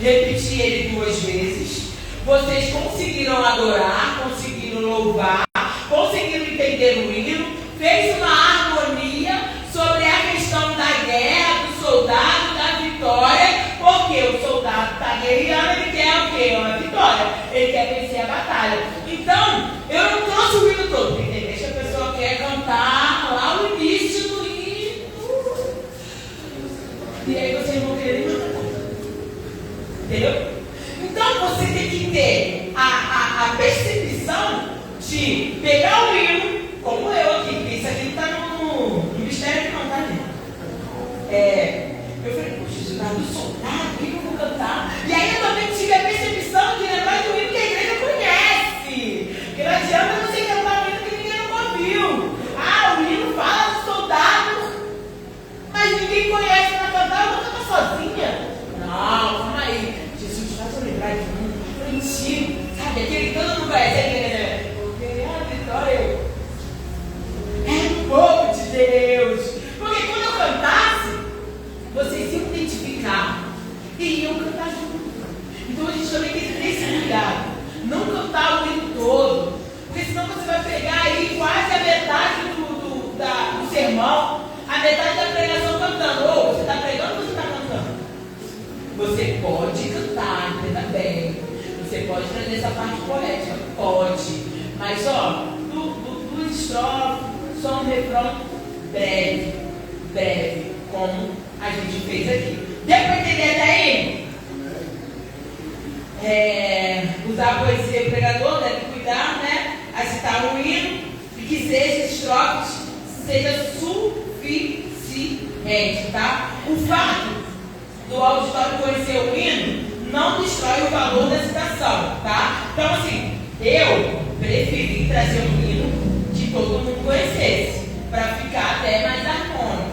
repeti ele 2 vezes. Vocês conseguiram adorar, conseguiram louvar, conseguiram entender o hino, fez uma harmonia sobre a questão da guerra, do soldado, da vitória, porque o soldado está guerreando, ele quer o quê? Uma vitória, ele quer vencer a batalha. Então, eu não trouxe o hino todo, porque tem vez que a pessoa quer cantar lá o início do hino, e aí vocês vão querer cantar. Entendeu? Então você tem que ter a percepção de pegar o hino, como eu aqui, porque isso aqui não está no mistério que não está ali. Eu falei, poxa, isso está do soldado, o que eu vou cantar? E aí eu também tive a percepção de lembrar do hino que a igreja conhece. Porque não adianta você cantar um hino que ninguém nunca ouviu. O hino fala do soldado, mas ninguém conhece para cantar, eu vou cantar sozinha. Não, calma aí. Jesus faz eu lembrar de um antigo, sabe? Aquele que todo mundo conhece. Porque a vitória é do povo de Deus. Porque quando eu cantasse, vocês iam identificar e iam cantar junto. Então a gente também tem que ter esse cuidado. Não cantar o hino todo. Porque senão você vai pegar aí quase a metade do sermão, a metade da pregação cantando. Ou você está pregando ou você está cantando? Você pode cantar, entenda bem. Você pode trazer essa parte poética, pode. Mas duas estrofes, só um refrão breve, como a gente fez aqui. Deu para entender até aí? Usar a poesia, o pregador deve cuidar, né? A citar um hino e que esses estrofes seja suficiente, tá? O fato do auditório conhecer o hino não destrói o valor da citação, tá? Então, assim, eu preferi trazer um hino que todo mundo conhecesse, para ficar até mais harmônico.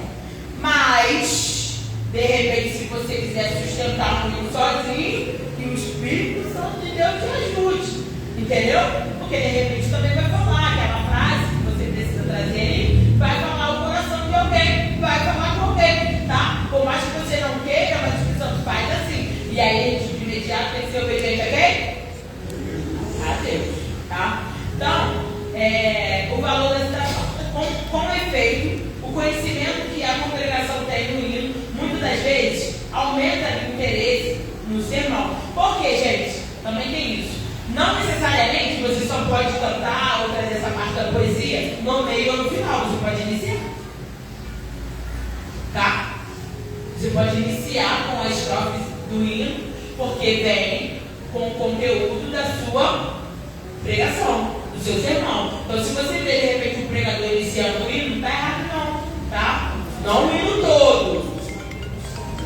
Mas, de repente, se você quiser sustentar um hino sozinho, que o Espírito Santo de Deus te ajude, entendeu? Porque, de repente, também vai falar aquela frase que você precisa trazer aí, vai falar o coração de alguém, vai falar com alguém, tá? Por mais que você não queira, mas o Espírito Santo faz assim. E aí, a gente de imediato tem que ser obediente a quem? A Deus, tá? Então, o valor da citação. Com efeito, o conhecimento que a congregação tem no hino, muitas das vezes, aumenta o interesse no sermão. Por quê, gente? Também tem isso. Não necessariamente você só pode cantar ou trazer essa parte da poesia no meio ou no final. Você pode iniciar. Tá? Você pode iniciar com as estrofes do hino, porque vem com o conteúdo da sua pregação, do seu sermão. Então, se você vê de repente o pregador iniciando o hino, não está errado não, tá? Não o hino todo.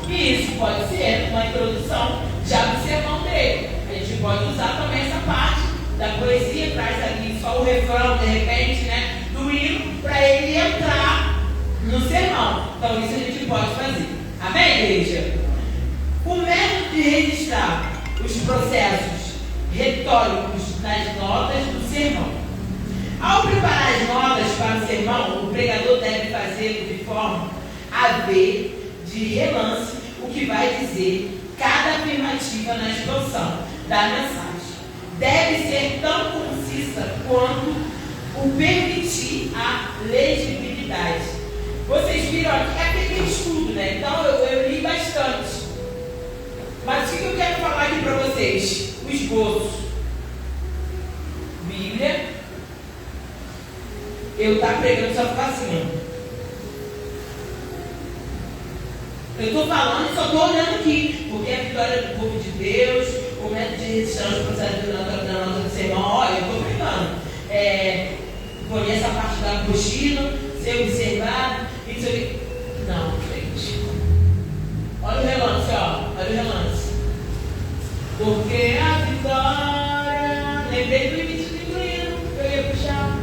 E isso pode ser uma introdução já do sermão dele. A gente pode usar também essa parte da poesia, traz ali só o refrão, de repente, né, do hino, para ele entrar no sermão. Então, isso a gente pode fazer. Amém, igreja? O método de registrar os processos históricos nas notas do sermão. Ao preparar as notas para o sermão, o pregador deve fazê-lo de forma a ver de relance o que vai dizer cada afirmativa na exposição da mensagem. Deve ser tão concisa quanto o permitir a legibilidade. Vocês viram aqui, é aquele estudo, né? Então eu li bastante. Mas o que eu quero falar aqui para vocês? O esboço. Bíblia. Eu estou pregando só ficar assim. Eu estou falando e só estou olhando aqui, porque é a vitória do povo de Deus, o método de resistência do processo da nota do sermão. Olha, eu estou pregando. Conheça a parte da apostila, ser observado, isso aqui. Não, gente. Olha o relance, ó. Olha o relance. Porque a vitória. Lembrei do limite do incluído, eu ia puxar.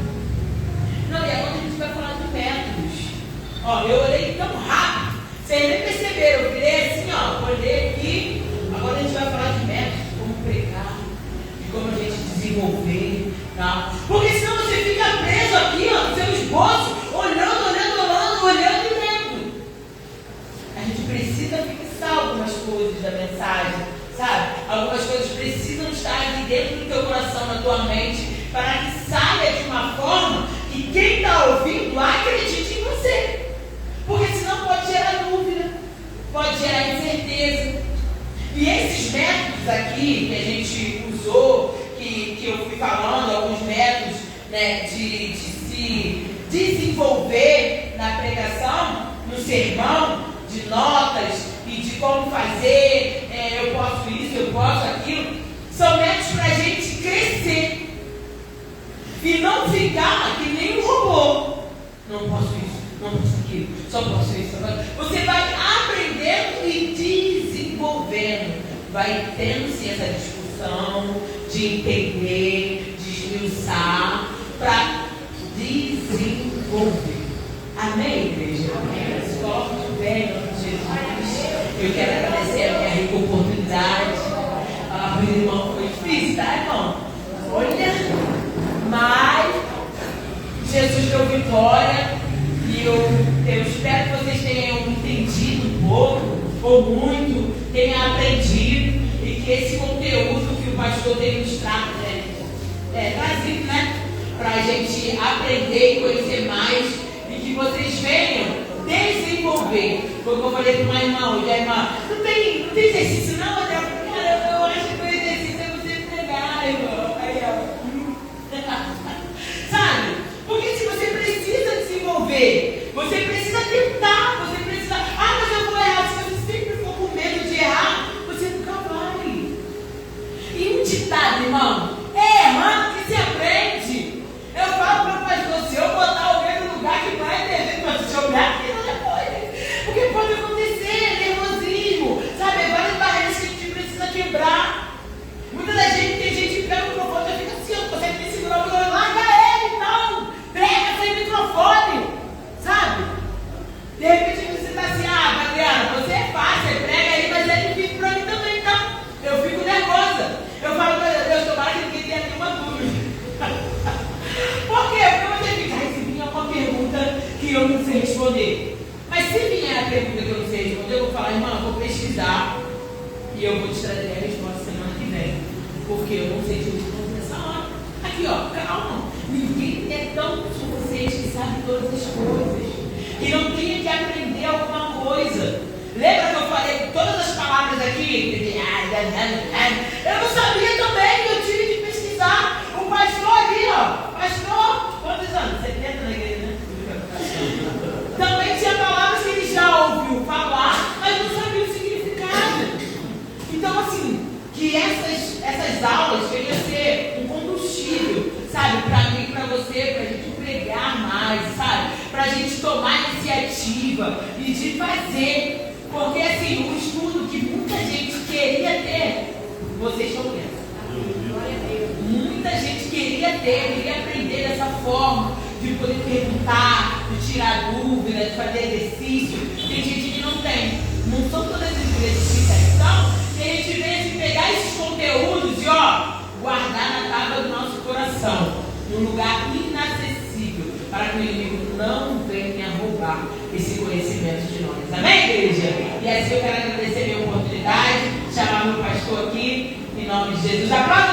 Não, e agora a gente vai falar de métodos. Ó, eu olhei tão rápido. Vocês nem perceberam, eu virei assim, ó, olhei aqui. Agora a gente vai falar de métodos, de como pregar, de como a gente desenvolver, tá? Porque senão você fica preso aqui, ó, no seu esboço, olhando e lendo. A gente precisa fixar algumas coisas da mensagem, sabe? Algumas coisas precisam estar aqui dentro do teu coração, na tua mente, para que saia de uma forma que quem está ouvindo acredite em você. Porque senão pode gerar dúvida, pode gerar incerteza. E esses métodos aqui que a gente usou, que eu fui falando, alguns métodos, né, de se desenvolver na pregação, no sermão, de notas e de como fazer, eu posso isso, eu posso aquilo, são métodos para a gente crescer e não ficar que nem um robô. Não posso isso, não posso aquilo, só posso isso. Você vai aprendendo e desenvolvendo, vai tendo sim essa discussão de entender, de esmiuçar, para desenvolver. Amém, igreja? Amém. Se coloque de pé em nome de Jesus. Eu quero agradecer a minha rica oportunidade. Meu irmão, foi difícil, tá, irmão? Olha, mas Jesus deu vitória. E eu espero que vocês tenham entendido um pouco, ou muito, tenham aprendido, e que esse conteúdo que o pastor tem mostrado, trazido, né? Para a gente aprender e conhecer mais, e que vocês venham desenvolver. Foi o que eu falei para uma irmã hoje, a irmã, não tem exercício não, André? Cara, eu acho que o exercício é você pregar, irmão. Aí, ó. Sabe? Porque se você precisa desenvolver, você precisa tentar, você precisa. Ah, mas eu vou errar. Se você sempre for com medo de errar, você nunca vai. E um ditado, irmão, é errando que se aprende. Eu falo para o pastor, se eu botar alguém no lugar que vai ter, mas se eu olhar aqui, não depois. Porque pode acontecer, nervosismo, sabe? Várias barreiras que a gente precisa quebrar. Muita da gente, tem gente que pega o microfone e fica assim, ó, você tem que segurar o microfone, larga ele, não! Prega sem microfone, sabe? De repente você está assim, Adriana, você é fácil, você prega aí, mas é difícil para mim também, então. Eu fico nervosa. Eu falo, meu Deus, tomara que ninguém tenha nenhuma dúvida. Por quê? Porque você fica, se vier uma pergunta que eu não sei responder. Mas se vier a pergunta que eu não sei responder, eu vou falar, irmã, eu vou pesquisar e eu vou te trazer a resposta semana que vem. Porque eu não sei te responder nessa hora. Aqui, ó, calma. Ninguém é tão como vocês que sabem todas as coisas. E não tem que aprender alguma coisa. Lembra que eu falei todas as palavras aqui? Eu não sabia também, eu tive que pesquisar. O pastor ali, ó. Pastor, quantos anos? 70 na igreja, né? Também tinha palavras que ele já ouviu falar, mas não sabia o significado. Então, assim, que essas aulas venham a ser um combustível, sabe? Para mim, para você, para a gente pregar mais, sabe? Para a gente tomar iniciativa e de fazer. Porque, assim, o estudo que muita gente queria ter, vocês estão tendo. Muita gente queria aprender dessa forma, de poder perguntar, de tirar dúvida, de fazer exercício. Tem gente que não tem. Não são todas as igrejas que têm. Então, se a gente vem pegar esses conteúdos e, ó, guardar um lugar inacessível, para que o inimigo não venha roubar esse conhecimento de nós. Amém, igreja? E assim eu quero agradecer a minha oportunidade, chamar meu pastor aqui, em nome de Jesus. Aplauda